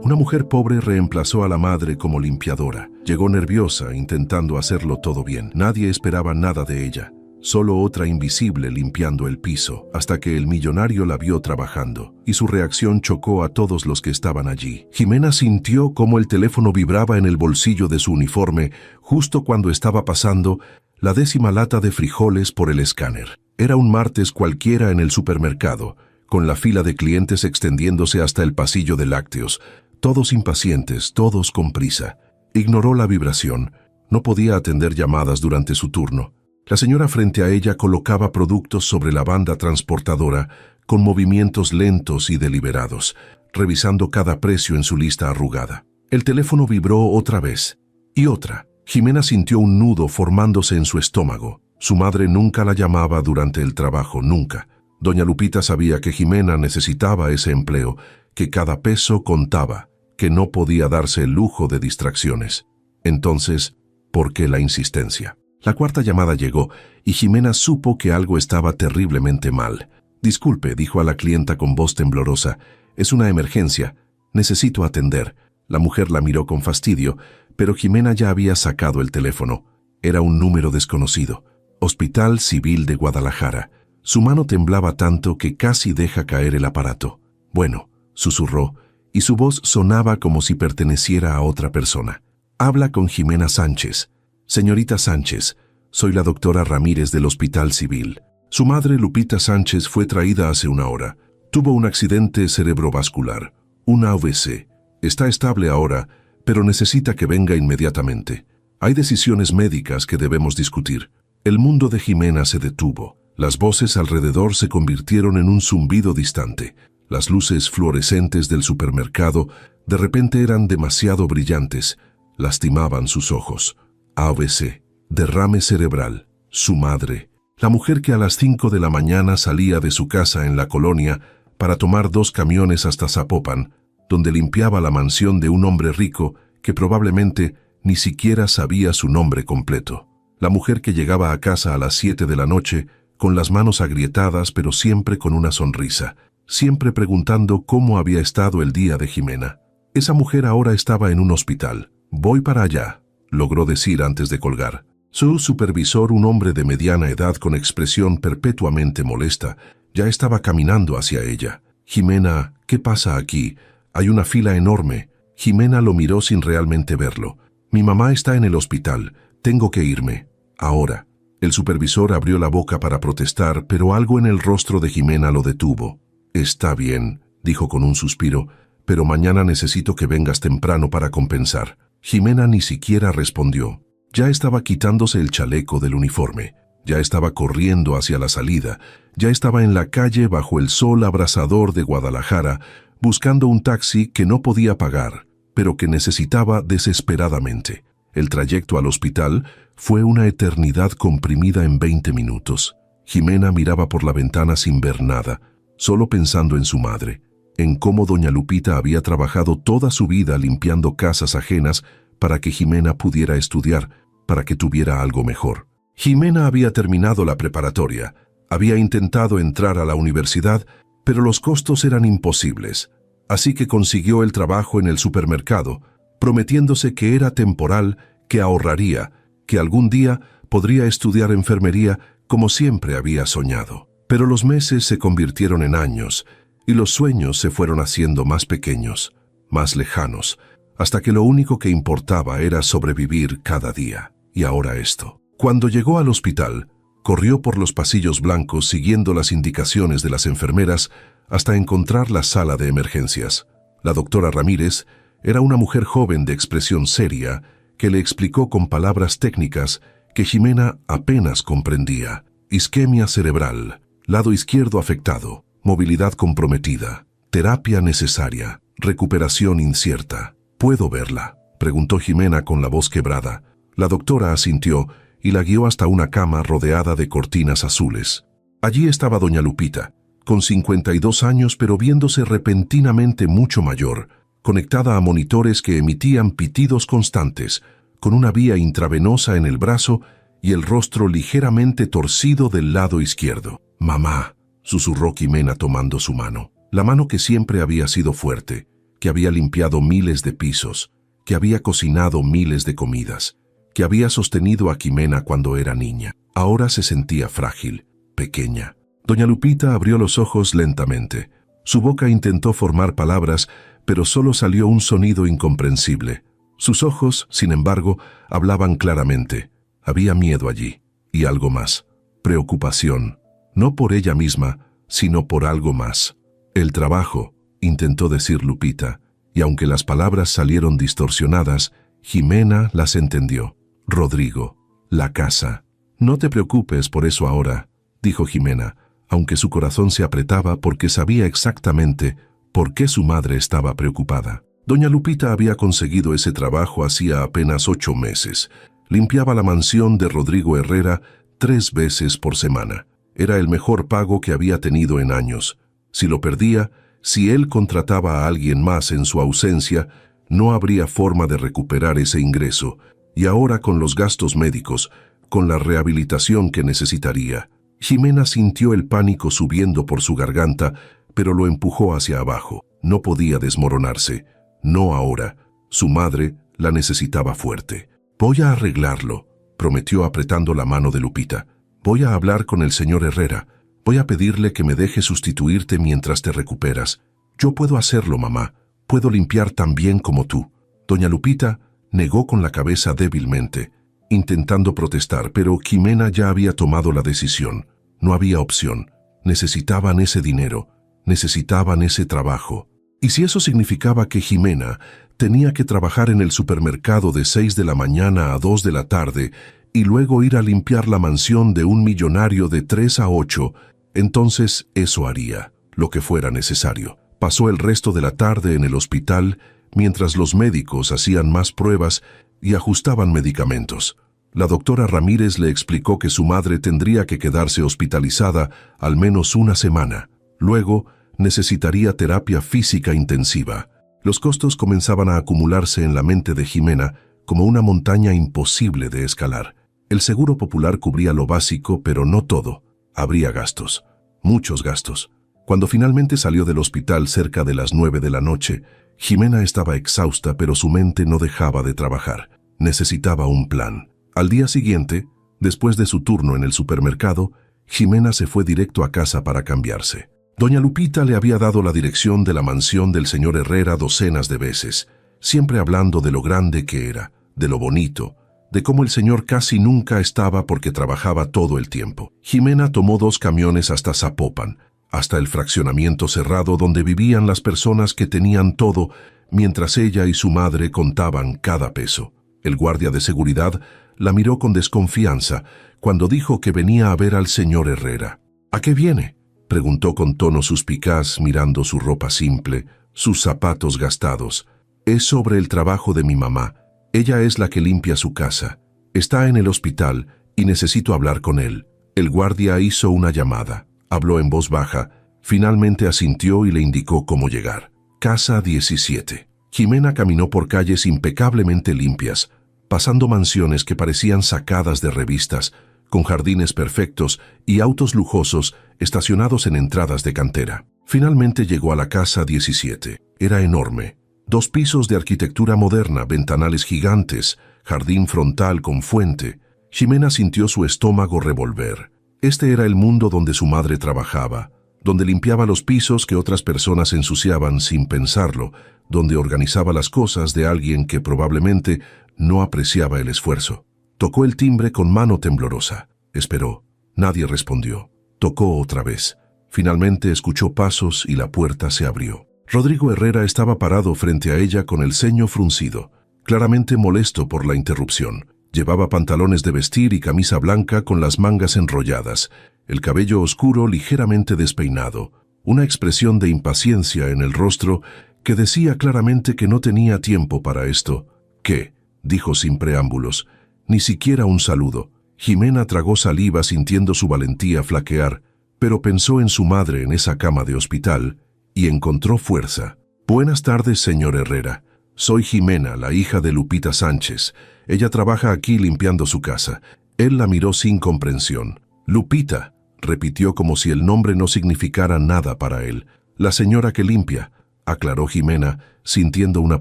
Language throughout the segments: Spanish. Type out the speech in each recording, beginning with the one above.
Una mujer pobre reemplazó a la madre como limpiadora. Llegó nerviosa, intentando hacerlo todo bien. Nadie esperaba nada de ella. Solo otra invisible limpiando el piso, hasta que el millonario la vio trabajando, y su reacción chocó a todos los que estaban allí. Jimena sintió cómo el teléfono vibraba en el bolsillo de su uniforme justo cuando estaba pasando la 10ª lata de frijoles por el escáner. Era un martes cualquiera en el supermercado, con la fila de clientes extendiéndose hasta el pasillo de lácteos, todos impacientes, todos con prisa. Ignoró la vibración. No podía atender llamadas durante su turno. La señora frente a ella colocaba productos sobre la banda transportadora con movimientos lentos y deliberados, revisando cada precio en su lista arrugada. El teléfono vibró otra vez, y otra. Jimena sintió un nudo formándose en su estómago. Su madre nunca la llamaba durante el trabajo, nunca. Doña Lupita sabía que Jimena necesitaba ese empleo, que cada peso contaba, que no podía darse el lujo de distracciones. Entonces, ¿por qué la insistencia? La 4ª llamada llegó, y Jimena supo que algo estaba terriblemente mal. «Disculpe», dijo a la clienta con voz temblorosa, «es una emergencia. Necesito atender». La mujer la miró con fastidio, pero Jimena ya había sacado el teléfono. Era un número desconocido. Hospital Civil de Guadalajara. Su mano temblaba tanto que casi deja caer el aparato. «Bueno», susurró, y su voz sonaba como si perteneciera a otra persona. «Habla con Jimena Sánchez». «Señorita Sánchez, soy la doctora Ramírez del Hospital Civil. Su madre, Lupita Sánchez, fue traída hace una hora. Tuvo un accidente cerebrovascular, una AVC. Está estable ahora, pero necesita que venga inmediatamente. Hay decisiones médicas que debemos discutir». El mundo de Jimena se detuvo. Las voces alrededor se convirtieron en un zumbido distante. Las luces fluorescentes del supermercado de repente eran demasiado brillantes. Lastimaban sus ojos. AVC, derrame cerebral, su madre, la mujer que a las 5 de la mañana salía de su casa en la colonia para tomar 2 camiones hasta Zapopan, donde limpiaba la mansión de un hombre rico que probablemente ni siquiera sabía su nombre completo. La mujer que llegaba a casa a las 7 de la noche, con las manos agrietadas pero siempre con una sonrisa, siempre preguntando cómo había estado el día de Jimena. Esa mujer ahora estaba en un hospital. «Voy para allá», logró decir antes de colgar. Su supervisor, un hombre de mediana edad con expresión perpetuamente molesta, ya estaba caminando hacia ella. «Jimena, ¿qué pasa aquí? Hay una fila enorme». Jimena lo miró sin realmente verlo. «Mi mamá está en el hospital. Tengo que irme. Ahora». El supervisor abrió la boca para protestar, pero algo en el rostro de Jimena lo detuvo. «Está bien», dijo con un suspiro, «pero mañana necesito que vengas temprano para compensar». Jimena ni siquiera respondió. Ya estaba quitándose el chaleco del uniforme. Ya estaba corriendo hacia la salida. Ya estaba en la calle bajo el sol abrasador de Guadalajara, buscando un taxi que no podía pagar, pero que necesitaba desesperadamente. El trayecto al hospital fue una eternidad comprimida en 20 minutos. Jimena miraba por la ventana sin ver nada, solo pensando en su madre, en cómo doña Lupita había trabajado toda su vida limpiando casas ajenas para que Jimena pudiera estudiar, para que tuviera algo mejor. Jimena había terminado la preparatoria, había intentado entrar a la universidad, pero los costos eran imposibles, así que consiguió el trabajo en el supermercado, prometiéndose que era temporal, que ahorraría, que algún día podría estudiar enfermería como siempre había soñado. Pero los meses se convirtieron en años, y los sueños se fueron haciendo más pequeños, más lejanos, hasta que lo único que importaba era sobrevivir cada día. Y ahora esto. Cuando llegó al hospital, corrió por los pasillos blancos siguiendo las indicaciones de las enfermeras hasta encontrar la sala de emergencias. La doctora Ramírez era una mujer joven de expresión seria que le explicó con palabras técnicas que Jimena apenas comprendía. Isquemia cerebral, lado izquierdo afectado, movilidad comprometida, terapia necesaria, recuperación incierta. «¿Puedo verla?», preguntó Jimena con la voz quebrada. La doctora asintió y la guió hasta una cama rodeada de cortinas azules. Allí estaba doña Lupita, con 52 años pero viéndose repentinamente mucho mayor, conectada a monitores que emitían pitidos constantes, con una vía intravenosa en el brazo y el rostro ligeramente torcido del lado izquierdo. «Mamá», susurró Jimena tomando su mano, la mano que siempre había sido fuerte, que había limpiado miles de pisos, que había cocinado miles de comidas, que había sostenido a Jimena cuando era niña. Ahora se sentía frágil, pequeña. Doña Lupita abrió los ojos lentamente. Su boca intentó formar palabras, pero solo salió un sonido incomprensible. Sus ojos, sin embargo, hablaban claramente. Había miedo allí, y algo más. Preocupación, no por ella misma, sino por algo más. El trabajo, intentó decir Lupita, y aunque las palabras salieron distorsionadas, Jimena las entendió. Rodrigo, la casa. No te preocupes por eso ahora, dijo Jimena, aunque su corazón se apretaba porque sabía exactamente por qué su madre estaba preocupada. Doña Lupita había conseguido ese trabajo hacía apenas 8 meses. Limpiaba la mansión de Rodrigo Herrera 3 veces por semana. Era el mejor pago que había tenido en años. Si lo perdía, si él contrataba a alguien más en su ausencia, no habría forma de recuperar ese ingreso. Y ahora con los gastos médicos, con la rehabilitación que necesitaría. Jimena sintió el pánico subiendo por su garganta, pero lo empujó hacia abajo. No podía desmoronarse. No ahora. Su madre la necesitaba fuerte. Voy a arreglarlo, prometió apretando la mano de Lupita. Voy a hablar con el señor Herrera. Voy a pedirle que me deje sustituirte mientras te recuperas. Yo puedo hacerlo, mamá. Puedo limpiar tan bien como tú. Doña Lupita negó con la cabeza débilmente, intentando protestar, pero Jimena ya había tomado la decisión. No había opción. Necesitaban ese dinero. Necesitaban ese trabajo. Y si eso significaba que Jimena tenía que trabajar en el supermercado de 6 de la mañana a 2 de la tarde y luego ir a limpiar la mansión de un millonario de 3 a 8, entonces eso haría, lo que fuera necesario. Pasó el resto de la tarde en el hospital mientras los médicos hacían más pruebas y ajustaban medicamentos. La doctora Ramírez le explicó que su madre tendría que quedarse hospitalizada al menos una semana. Luego, necesitaría terapia física intensiva. Los costos comenzaban a acumularse en la mente de Jimena como una montaña imposible de escalar. El seguro popular cubría lo básico, pero no todo. Habría gastos, muchos gastos. Cuando finalmente salió del hospital cerca de las 9 de la noche, Jimena estaba exhausta, pero su mente no dejaba de trabajar. Necesitaba un plan. Al día siguiente, después de su turno en el supermercado, Jimena se fue directo a casa para cambiarse. Doña Lupita le había dado la dirección de la mansión del señor Herrera docenas de veces, siempre hablando de lo grande que era, de lo bonito, de cómo el señor casi nunca estaba porque trabajaba todo el tiempo. Jimena tomó 2 camiones hasta Zapopan, hasta el fraccionamiento cerrado donde vivían las personas que tenían todo, mientras ella y su madre contaban cada peso. El guardia de seguridad la miró con desconfianza cuando dijo que venía a ver al señor Herrera. ¿A qué viene?, preguntó con tono suspicaz mirando su ropa simple, sus zapatos gastados. Es sobre el trabajo de mi mamá. Ella es la que limpia su casa. Está en el hospital y necesito hablar con él. El guardia hizo una llamada. Habló en voz baja. Finalmente asintió y le indicó cómo llegar. Casa 17. Jimena caminó por calles impecablemente limpias, pasando mansiones que parecían sacadas de revistas, con jardines perfectos y autos lujosos estacionados en entradas de cantera. Finalmente llegó a la casa 17. Era enorme. 2 pisos de arquitectura moderna, ventanales gigantes, jardín frontal con fuente. Jimena sintió su estómago revolver. Este era el mundo donde su madre trabajaba, donde limpiaba los pisos que otras personas ensuciaban sin pensarlo, donde organizaba las cosas de alguien que probablemente no apreciaba el esfuerzo. Tocó el timbre con mano temblorosa. Esperó. Nadie respondió. Tocó otra vez. Finalmente escuchó pasos y la puerta se abrió. Rodrigo Herrera estaba parado frente a ella con el ceño fruncido, claramente molesto por la interrupción. Llevaba pantalones de vestir y camisa blanca con las mangas enrolladas, el cabello oscuro ligeramente despeinado, una expresión de impaciencia en el rostro que decía claramente que no tenía tiempo para esto. ¿Qué?, dijo sin preámbulos. Ni siquiera un saludo. Jimena tragó saliva sintiendo su valentía flaquear, pero pensó en su madre en esa cama de hospital y encontró fuerza. Buenas tardes, señor Herrera. Soy Jimena, la hija de Lupita Sánchez. Ella trabaja aquí limpiando su casa. Él la miró sin comprensión. Lupita, repitió como si el nombre no significara nada para él. La señora que limpia. aclaró Jimena, sintiendo una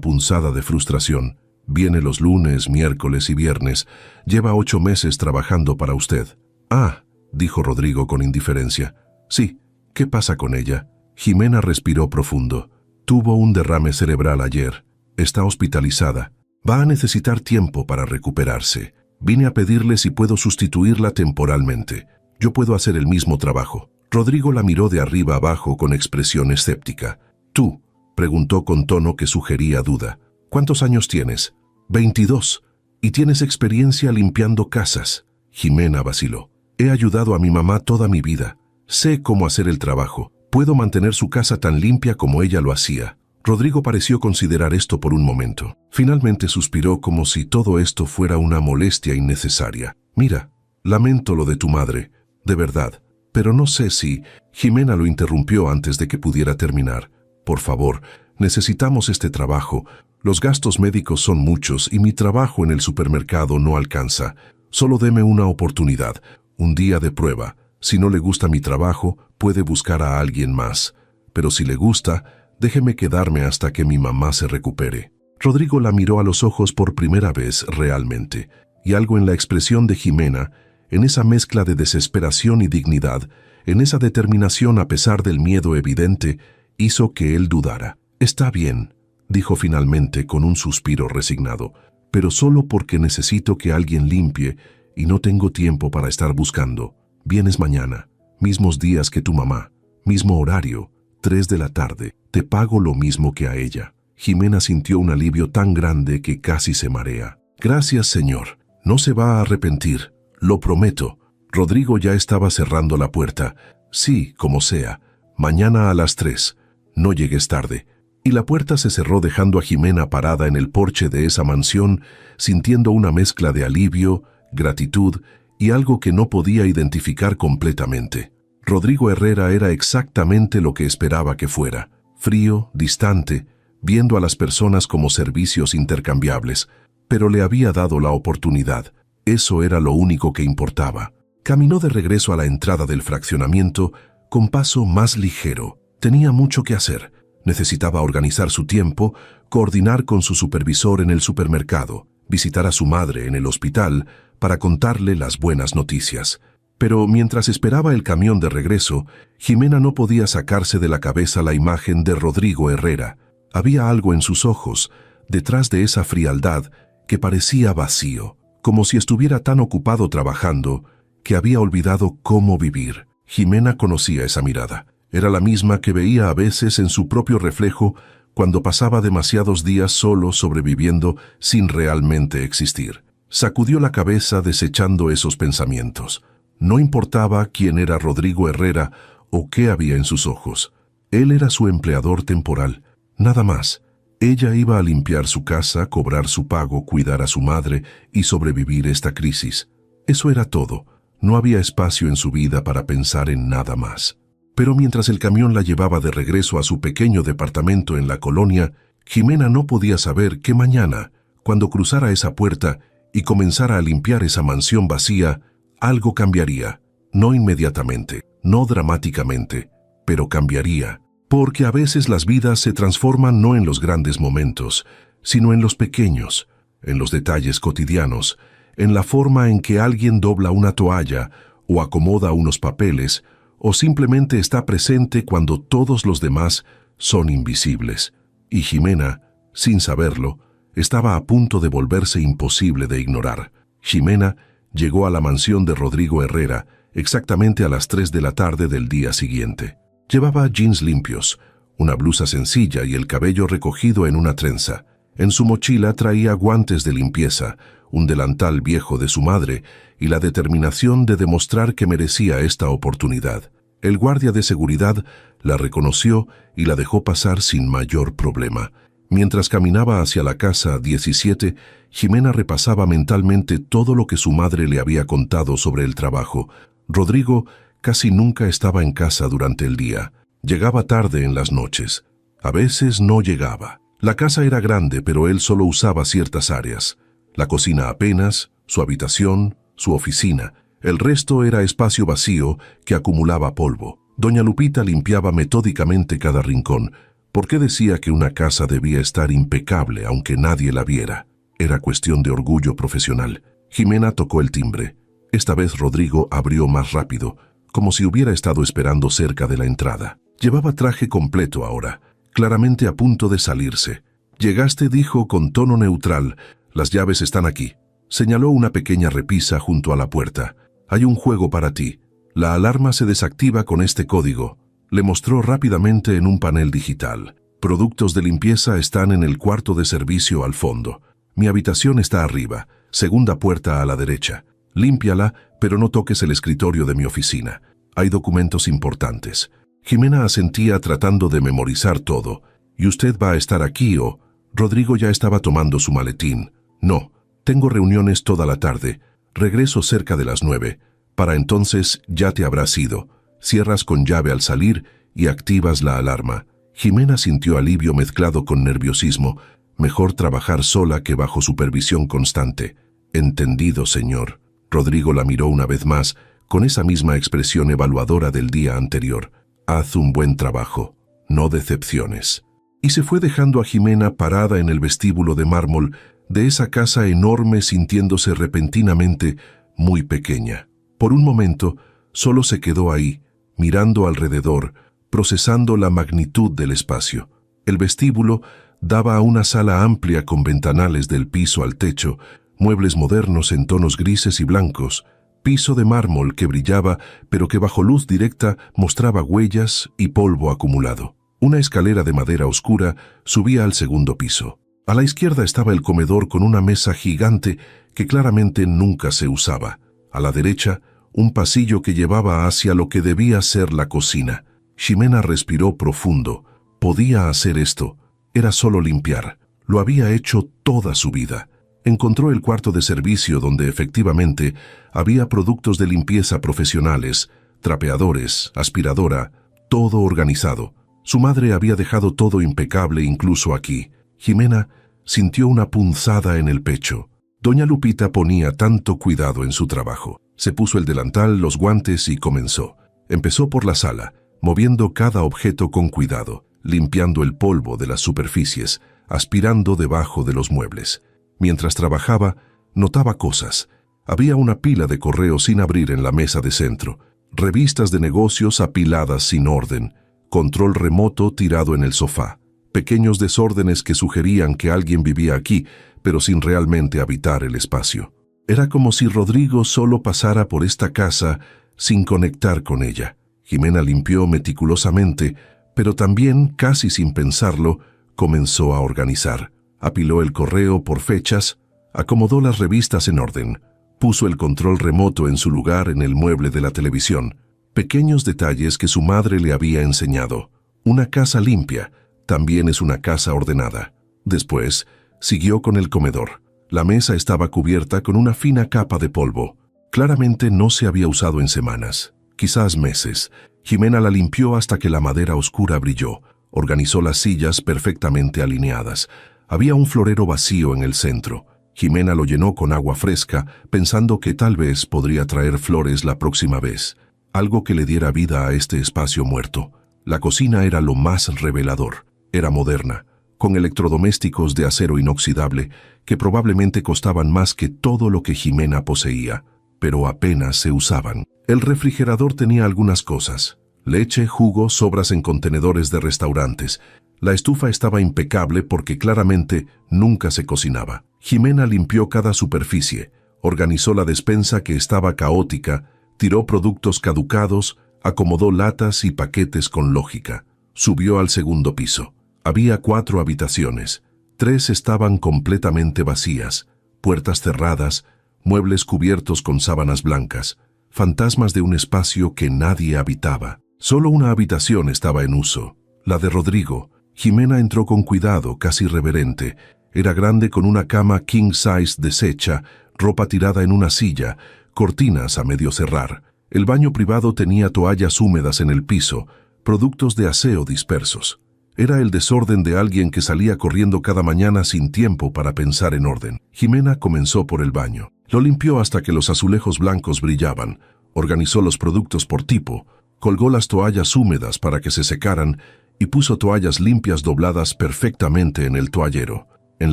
punzada de frustración. Viene los lunes, miércoles y viernes. Lleva 8 meses trabajando para usted. Ah, dijo Rodrigo con indiferencia. Sí, ¿qué pasa con ella? Jimena respiró profundo. Tuvo un derrame cerebral ayer. Está hospitalizada. Va a necesitar tiempo para recuperarse. Vine a pedirle si puedo sustituirla temporalmente. Yo puedo hacer el mismo trabajo. Rodrigo la miró de arriba abajo con expresión escéptica. ¿Tú? Preguntó con tono que sugería duda. ¿Cuántos años tienes? 22. ¿Y tienes experiencia limpiando casas? Jimena vaciló. He ayudado a mi mamá toda mi vida. Sé cómo hacer el trabajo. Puedo mantener su casa tan limpia como ella lo hacía. Rodrigo pareció considerar esto por un momento. Finalmente suspiró como si todo esto fuera una molestia innecesaria. Mira, lamento lo de tu madre, de verdad, pero no sé si... Jimena lo interrumpió antes de que pudiera terminar. Por favor, necesitamos este trabajo. Los gastos médicos son muchos y mi trabajo en el supermercado no alcanza. Solo deme una oportunidad, un día de prueba. Si no le gusta mi trabajo, puede buscar a alguien más. Pero si le gusta, déjeme quedarme hasta que mi mamá se recupere. Rodrigo la miró a los ojos por primera vez realmente, y algo en la expresión de Jimena, en esa mezcla de desesperación y dignidad, en esa determinación a pesar del miedo evidente, hizo que él dudara. Está bien, dijo finalmente con un suspiro resignado, pero solo porque necesito que alguien limpie y no tengo tiempo para estar buscando. Vienes mañana, mismos días que tu mamá, mismo horario, 3 de la tarde, te pago lo mismo que a ella. Jimena sintió un alivio tan grande que casi se marea. Gracias, señor. No se va a arrepentir, lo prometo. Rodrigo ya estaba cerrando la puerta. Sí, como sea. Mañana a las 3. No llegues tarde. Y la puerta se cerró dejando a Jimena parada en el porche de esa mansión, sintiendo una mezcla de alivio, gratitud y algo que no podía identificar completamente. Rodrigo Herrera era exactamente lo que esperaba que fuera. Frío, distante, viendo a las personas como servicios intercambiables, pero le había dado la oportunidad. Eso era lo único que importaba. Caminó de regreso a la entrada del fraccionamiento con paso más ligero. Tenía mucho que hacer. Necesitaba organizar su tiempo, coordinar con su supervisor en el supermercado, visitar a su madre en el hospital para contarle las buenas noticias. Pero mientras esperaba el camión de regreso, Jimena no podía sacarse de la cabeza la imagen de Rodrigo Herrera. Había algo en sus ojos, detrás de esa frialdad, que parecía vacío, como si estuviera tan ocupado trabajando que había olvidado cómo vivir. Jimena conocía esa mirada. Era la misma que veía a veces en su propio reflejo cuando pasaba demasiados días solo sobreviviendo sin realmente existir. Sacudió la cabeza desechando esos pensamientos. No importaba quién era Rodrigo Herrera o qué había en sus ojos. Él era su empleador temporal, nada más. Ella iba a limpiar su casa, cobrar su pago, cuidar a su madre y sobrevivir esta crisis. Eso era todo. No había espacio en su vida para pensar en nada más. Pero mientras el camión la llevaba de regreso a su pequeño departamento en la colonia, Jimena no podía saber que mañana, cuando cruzara esa puerta y comenzara a limpiar esa mansión vacía, algo cambiaría. No inmediatamente, no dramáticamente, pero cambiaría. Porque a veces las vidas se transforman no en los grandes momentos, sino en los pequeños, en los detalles cotidianos, en la forma en que alguien dobla una toalla o acomoda unos papeles, o simplemente está presente cuando todos los demás son invisibles. Y Jimena, sin saberlo, estaba a punto de volverse imposible de ignorar. Jimena llegó a la mansión de Rodrigo Herrera exactamente a las 3 de la tarde del día siguiente. Llevaba jeans limpios, una blusa sencilla y el cabello recogido en una trenza. En su mochila traía guantes de limpieza, un delantal viejo de su madre y la determinación de demostrar que merecía esta oportunidad. El guardia de seguridad la reconoció y la dejó pasar sin mayor problema. Mientras caminaba hacia la casa 17, Jimena repasaba mentalmente todo lo que su madre le había contado sobre el trabajo. Rodrigo casi nunca estaba en casa durante el día. Llegaba tarde en las noches. A veces no llegaba. La casa era grande, pero él solo usaba ciertas áreas. La cocina apenas, su habitación, su oficina. El resto era espacio vacío que acumulaba polvo. Doña Lupita limpiaba metódicamente cada rincón, ¿Por qué decía que una casa debía estar impecable aunque nadie la viera? Era cuestión de orgullo profesional. Jimena tocó el timbre. Esta vez Rodrigo abrió más rápido, como si hubiera estado esperando cerca de la entrada. Llevaba traje completo ahora, claramente a punto de salirse. «Llegaste», dijo con tono neutral. «Las llaves están aquí». Señaló una pequeña repisa junto a la puerta. «Hay un juego para ti. La alarma se desactiva con este código». Le mostró rápidamente en un panel digital. «Productos de limpieza están en el cuarto de servicio al fondo. Mi habitación está arriba, segunda puerta a la derecha. Límpiala, pero no toques el escritorio de mi oficina. Hay documentos importantes». Jimena asentía tratando de memorizar todo. «¿Y usted va a estar aquí o...?» Rodrigo ya estaba tomando su maletín. «No, tengo reuniones toda la tarde. Regreso cerca de las 9. Para entonces ya te habrás ido. Cierras con llave al salir y activas la alarma». Jimena sintió alivio mezclado con nerviosismo. Mejor trabajar sola que bajo supervisión constante. «Entendido, señor». Rodrigo la miró una vez más, con esa misma expresión evaluadora del día anterior. «Haz un buen trabajo, no decepciones». Y se fue dejando a Jimena parada en el vestíbulo de mármol de esa casa enorme, sintiéndose repentinamente muy pequeña. Por un momento, solo se quedó ahí, mirando alrededor, procesando la magnitud del espacio. El vestíbulo daba a una sala amplia con ventanales del piso al techo, muebles modernos en tonos grises y blancos, piso de mármol que brillaba pero que bajo luz directa mostraba huellas y polvo acumulado. Una escalera de madera oscura subía al segundo piso. A la izquierda estaba el comedor con una mesa gigante que claramente nunca se usaba. A la derecha, un pasillo que llevaba hacia lo que debía ser la cocina. Jimena respiró profundo. Podía hacer esto. Era solo limpiar. Lo había hecho toda su vida. Encontró el cuarto de servicio donde efectivamente había productos de limpieza profesionales, trapeadores, aspiradora, todo organizado. Su madre había dejado todo impecable incluso aquí. Jimena sintió una punzada en el pecho. Doña Lupita ponía tanto cuidado en su trabajo. Se puso el delantal, los guantes y comenzó. Empezó por la sala, moviendo cada objeto con cuidado, limpiando el polvo de las superficies, aspirando debajo de los muebles. Mientras trabajaba, notaba cosas. Había una pila de correos sin abrir en la mesa de centro, revistas de negocios apiladas sin orden, control remoto tirado en el sofá, pequeños desórdenes que sugerían que alguien vivía aquí, pero sin realmente habitar el espacio. Era como si Rodrigo solo pasara por esta casa sin conectar con ella. Jimena limpió meticulosamente, pero también, casi sin pensarlo, comenzó a organizar. Apiló el correo por fechas, acomodó las revistas en orden, puso el control remoto en su lugar en el mueble de la televisión. Pequeños detalles que su madre le había enseñado. Una casa limpia también es una casa ordenada. Después, siguió con el comedor. La mesa estaba cubierta con una fina capa de polvo. Claramente no se había usado en semanas, quizás meses. Jimena la limpió hasta que la madera oscura brilló. Organizó las sillas perfectamente alineadas. Había un florero vacío en el centro. Jimena lo llenó con agua fresca, pensando que tal vez podría traer flores la próxima vez. Algo que le diera vida a este espacio muerto. La cocina era lo más revelador. Era moderna, con electrodomésticos de acero inoxidable que probablemente costaban más que todo lo que Jimena poseía, pero apenas se usaban. El refrigerador tenía algunas cosas: leche, jugo, sobras en contenedores de restaurantes. La estufa estaba impecable porque claramente nunca se cocinaba. Jimena limpió cada superficie, organizó la despensa que estaba caótica, tiró productos caducados, acomodó latas y paquetes con lógica. Subió al segundo piso. Había 4 habitaciones. 3 estaban completamente vacías, puertas cerradas, muebles cubiertos con sábanas blancas, fantasmas de un espacio que nadie habitaba. Solo una habitación estaba en uso, la de Rodrigo. Jimena entró con cuidado, casi reverente. Era grande, con una cama king size deshecha, ropa tirada en una silla, cortinas a medio cerrar. El baño privado tenía toallas húmedas en el piso, productos de aseo dispersos. Era el desorden de alguien que salía corriendo cada mañana sin tiempo para pensar en orden. Jimena comenzó por el baño. Lo limpió hasta que los azulejos blancos brillaban. Organizó los productos por tipo, colgó las toallas húmedas para que se secaran y puso toallas limpias dobladas perfectamente en el toallero. En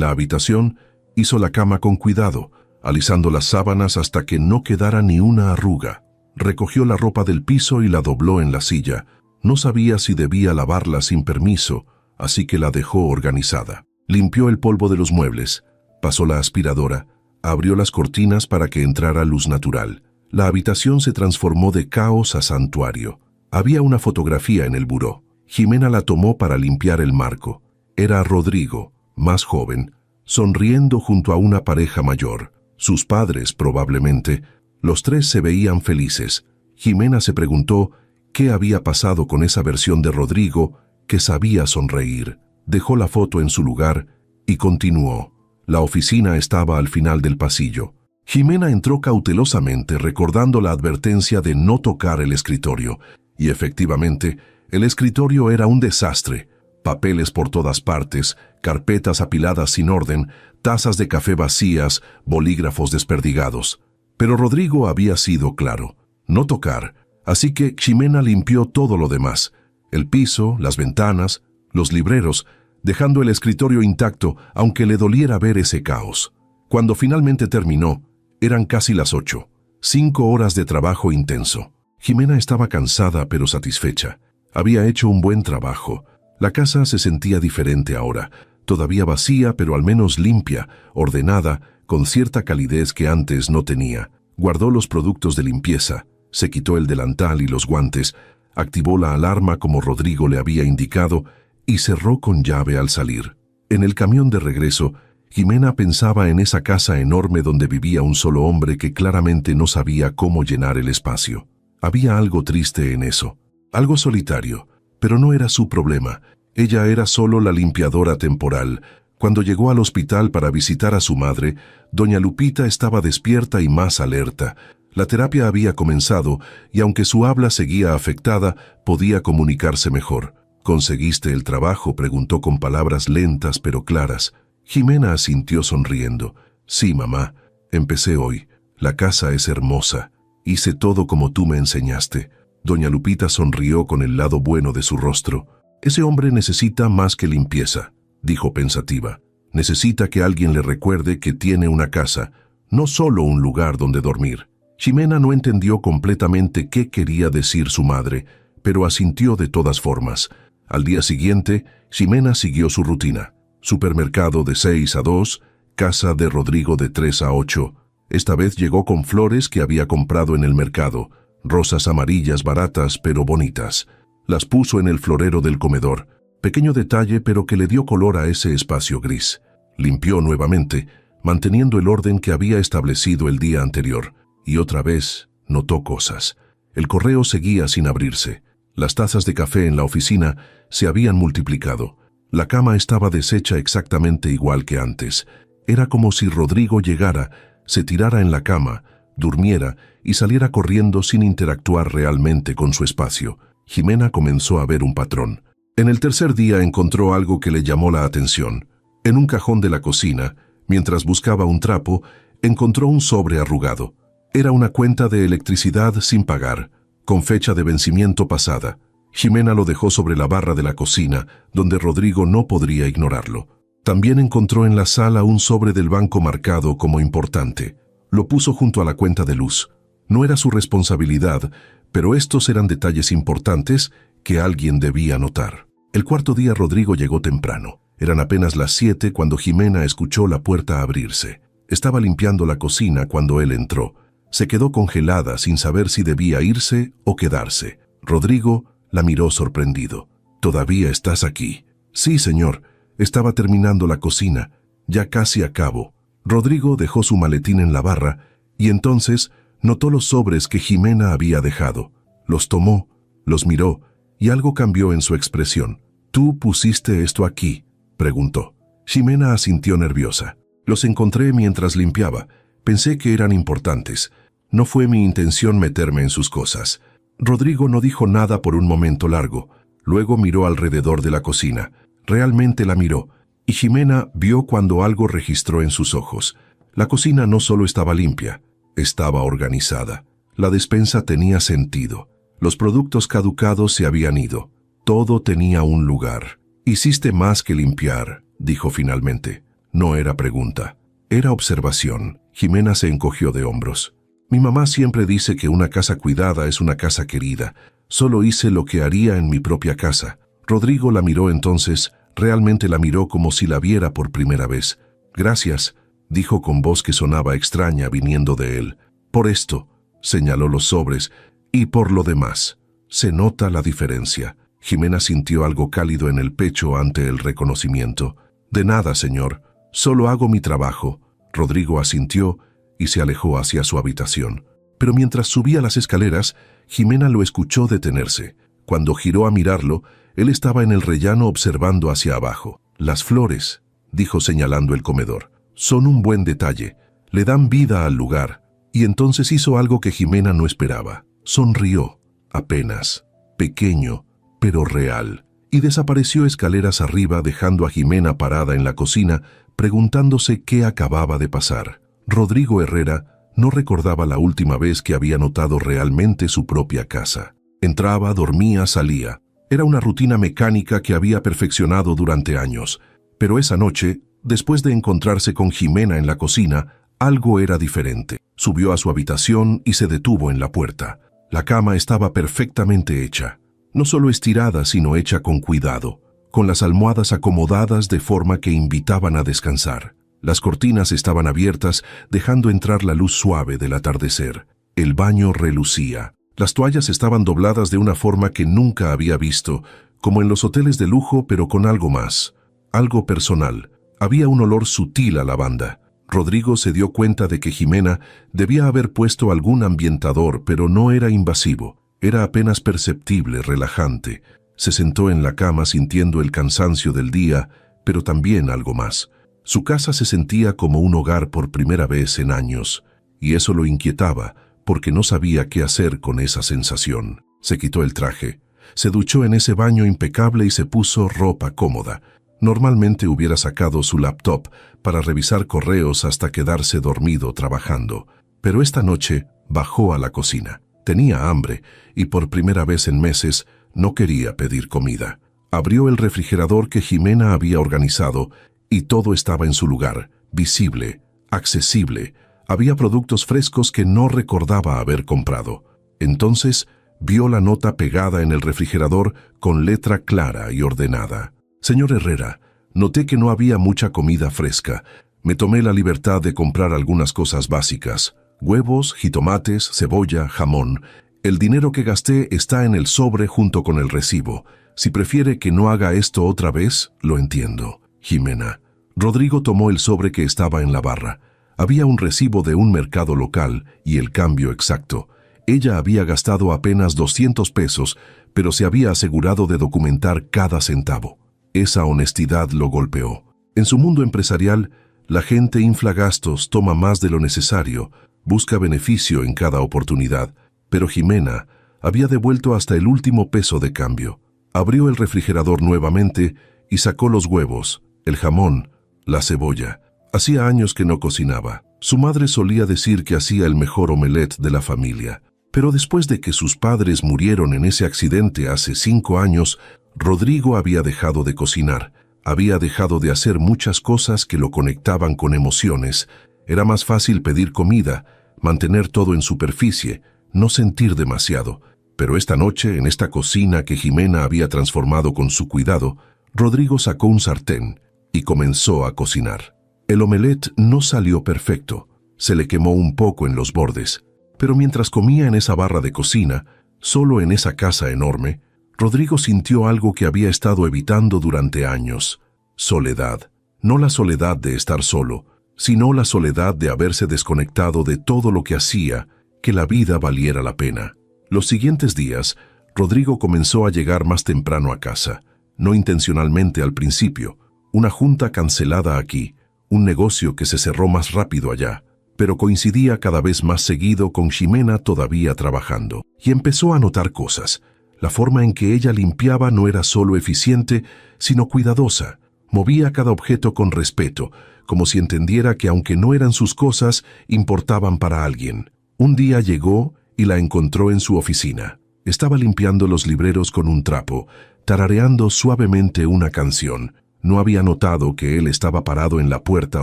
la habitación, hizo la cama con cuidado, alisando las sábanas hasta que no quedara ni una arruga. Recogió la ropa del piso y la dobló en la silla. No sabía si debía lavarla sin permiso, así que la dejó organizada. Limpió el polvo de los muebles, pasó la aspiradora, abrió las cortinas para que entrara luz natural. La habitación se transformó de caos a santuario. Había una fotografía en el buró. Ximena la tomó para limpiar el marco. Era Rodrigo, más joven, sonriendo junto a una pareja mayor. Sus padres, probablemente. Los tres se veían felices. Ximena se preguntó qué había pasado con esa versión de Rodrigo que sabía sonreír. Dejó la foto en su lugar y continuó. La oficina estaba al final del pasillo. Ximena entró cautelosamente recordando la advertencia de no tocar el escritorio. Y efectivamente, el escritorio era un desastre. Papeles por todas partes, carpetas apiladas sin orden, tazas de café vacías, bolígrafos desperdigados. Pero Rodrigo había sido claro, no tocar, así que Ximena limpió todo lo demás, el piso, las ventanas, los libreros, dejando el escritorio intacto, aunque le doliera ver ese caos. Cuando finalmente terminó, eran casi las 8, 5 horas de trabajo intenso. Ximena estaba cansada pero satisfecha. Había hecho un buen trabajo. La casa se sentía diferente ahora, todavía vacía pero al menos limpia, ordenada, con cierta calidez que antes no tenía. Guardó los productos de limpieza, se quitó el delantal y los guantes, activó la alarma como Rodrigo le había indicado y cerró con llave al salir. En el camión de regreso, Ximena pensaba en esa casa enorme donde vivía un solo hombre que claramente no sabía cómo llenar el espacio. Había algo triste en eso, algo solitario, pero no era su problema. Ella era solo la limpiadora temporal. Cuando llegó al hospital para visitar a su madre, doña Lupita estaba despierta y más alerta. La terapia había comenzado y aunque su habla seguía afectada, podía comunicarse mejor. ¿Conseguiste el trabajo?, preguntó con palabras lentas pero claras. Ximena asintió sonriendo. Sí, mamá, empecé hoy. La casa es hermosa. Hice todo como tú me enseñaste. Doña Lupita sonrió con el lado bueno de su rostro. Ese hombre necesita más que limpieza, dijo pensativa. Necesita que alguien le recuerde que tiene una casa, no solo un lugar donde dormir. Ximena no entendió completamente qué quería decir su madre, pero asintió de todas formas. Al día siguiente, Ximena siguió su rutina. Supermercado de 6 a 2, casa de Rodrigo de 3 a 8. Esta vez llegó con flores que había comprado en el mercado, rosas amarillas baratas pero bonitas. Las puso en el florero del comedor. Pequeño detalle pero que le dio color a ese espacio gris. Limpió nuevamente, manteniendo el orden que había establecido el día anterior. Y otra vez notó cosas. El correo seguía sin abrirse. Las tazas de café en la oficina se habían multiplicado. La cama estaba deshecha exactamente igual que antes. Era como si Rodrigo llegara, se tirara en la cama, durmiera y saliera corriendo sin interactuar realmente con su espacio. Ximena comenzó a ver un patrón. En el tercer día encontró algo que le llamó la atención. En un cajón de la cocina, mientras buscaba un trapo, encontró un sobre arrugado. Era una cuenta de electricidad sin pagar, con fecha de vencimiento pasada. Ximena lo dejó sobre la barra de la cocina, donde Rodrigo no podría ignorarlo. También encontró en la sala un sobre del banco marcado como importante. Lo puso junto a la cuenta de luz. No era su responsabilidad, pero estos eran detalles importantes que alguien debía notar. El cuarto día Rodrigo llegó temprano. Eran apenas las 7 cuando Ximena escuchó la puerta abrirse. Estaba limpiando la cocina cuando él entró. Se quedó congelada sin saber si debía irse o quedarse. Rodrigo la miró sorprendido. ¿Todavía estás aquí? Sí, señor. Estaba terminando la cocina. Ya casi acabo. Rodrigo dejó su maletín en la barra y entonces notó los sobres que Ximena había dejado. Los tomó, los miró y algo cambió en su expresión. ¿Tú pusiste esto aquí?, preguntó. Ximena asintió nerviosa. Los encontré mientras limpiaba. Pensé que eran importantes. No fue mi intención meterme en sus cosas. Rodrigo no dijo nada por un momento largo. Luego miró alrededor de la cocina. Realmente la miró, y Ximena vio cuando algo registró en sus ojos. La cocina no solo estaba limpia, estaba organizada. La despensa tenía sentido. Los productos caducados se habían ido. Todo tenía un lugar. «Hiciste más que limpiar», dijo finalmente. No era pregunta, era observación. Jimena se encogió de hombros. «Mi mamá siempre dice que una casa cuidada es una casa querida. Solo hice lo que haría en mi propia casa». Rodrigo la miró entonces, realmente la miró como si la viera por primera vez. «Gracias», dijo con voz que sonaba extraña viniendo de él. «Por esto», señaló los sobres, «y por lo demás. Se nota la diferencia». Jimena sintió algo cálido en el pecho ante el reconocimiento. «De nada, señor. Solo hago mi trabajo». Rodrigo asintió y se alejó hacia su habitación. Pero mientras subía las escaleras, Jimena lo escuchó detenerse. Cuando giró a mirarlo, él estaba en el rellano observando hacia abajo. «Las flores», dijo señalando el comedor, «son un buen detalle. Le dan vida al lugar». Y entonces hizo algo que Jimena no esperaba. Sonrió, apenas, pequeño, pero real, y desapareció escaleras arriba dejando a Jimena parada en la cocina preguntándose qué acababa de pasar. Rodrigo Herrera no recordaba la última vez que había notado realmente su propia casa. Entraba, dormía, salía. Era una rutina mecánica que había perfeccionado durante años. Pero esa noche, después de encontrarse con Jimena en la cocina, algo era diferente. Subió a su habitación y se detuvo en la puerta. La cama estaba perfectamente hecha. No solo estirada, sino hecha con cuidado, con las almohadas acomodadas de forma que invitaban a descansar. Las cortinas estaban abiertas, dejando entrar la luz suave del atardecer. El baño relucía. Las toallas estaban dobladas de una forma que nunca había visto, como en los hoteles de lujo, pero con algo más, algo personal. Había un olor sutil a lavanda. Rodrigo se dio cuenta de que Jimena debía haber puesto algún ambientador, pero no era invasivo. Era apenas perceptible, relajante. Se sentó en la cama sintiendo el cansancio del día, pero también algo más. Su casa se sentía como un hogar por primera vez en años, y eso lo inquietaba, porque no sabía qué hacer con esa sensación. Se quitó el traje, se duchó en ese baño impecable y se puso ropa cómoda. Normalmente hubiera sacado su laptop para revisar correos hasta quedarse dormido trabajando, pero esta noche bajó a la cocina. Tenía hambre y por primera vez en meses no quería pedir comida. Abrió el refrigerador que Jimena había organizado y todo estaba en su lugar, visible, accesible. Había productos frescos que no recordaba haber comprado. Entonces vio la nota pegada en el refrigerador con letra clara y ordenada. «Señor Herrera, noté que no había mucha comida fresca. Me tomé la libertad de comprar algunas cosas básicas. Huevos, jitomates, cebolla, jamón. El dinero que gasté está en el sobre junto con el recibo. Si prefiere que no haga esto otra vez, lo entiendo». Jimena. Rodrigo tomó el sobre que estaba en la barra. Había un recibo de un mercado local y el cambio exacto. Ella había gastado apenas 200 pesos, pero se había asegurado de documentar cada centavo. Esa honestidad lo golpeó. En su mundo empresarial, la gente infla gastos, toma más de lo necesario, busca beneficio en cada oportunidad, pero Jimena había devuelto hasta el último peso de cambio. Abrió el refrigerador nuevamente y sacó los huevos, el jamón, la cebolla. Hacía años que no cocinaba. Su madre solía decir que hacía el mejor omelette de la familia. Pero después de que sus padres murieron en ese accidente hace 5 años, Rodrigo había dejado de cocinar. Había dejado de hacer muchas cosas que lo conectaban con emociones. Era más fácil pedir comida, mantener todo en superficie, no sentir demasiado. Pero esta noche, en esta cocina que Jimena había transformado con su cuidado, Rodrigo sacó un sartén y comenzó a cocinar. El omelette no salió perfecto. Se le quemó un poco en los bordes. Pero mientras comía en esa barra de cocina, solo en esa casa enorme, Rodrigo sintió algo que había estado evitando durante años. Soledad. No la soledad de estar solo, sino la soledad de haberse desconectado de todo lo que hacía que la vida valiera la pena. Los siguientes días, Rodrigo comenzó a llegar más temprano a casa. No intencionalmente al principio. Una junta cancelada aquí, un negocio que se cerró más rápido allá. Pero coincidía cada vez más seguido con Jimena todavía trabajando. Y empezó a notar cosas. La forma en que ella limpiaba no era solo eficiente, sino cuidadosa. Movía cada objeto con respeto, como si entendiera que aunque no eran sus cosas, importaban para alguien. Un día llegó y la encontró en su oficina. Estaba limpiando los libreros con un trapo, tarareando suavemente una canción. No había notado que él estaba parado en la puerta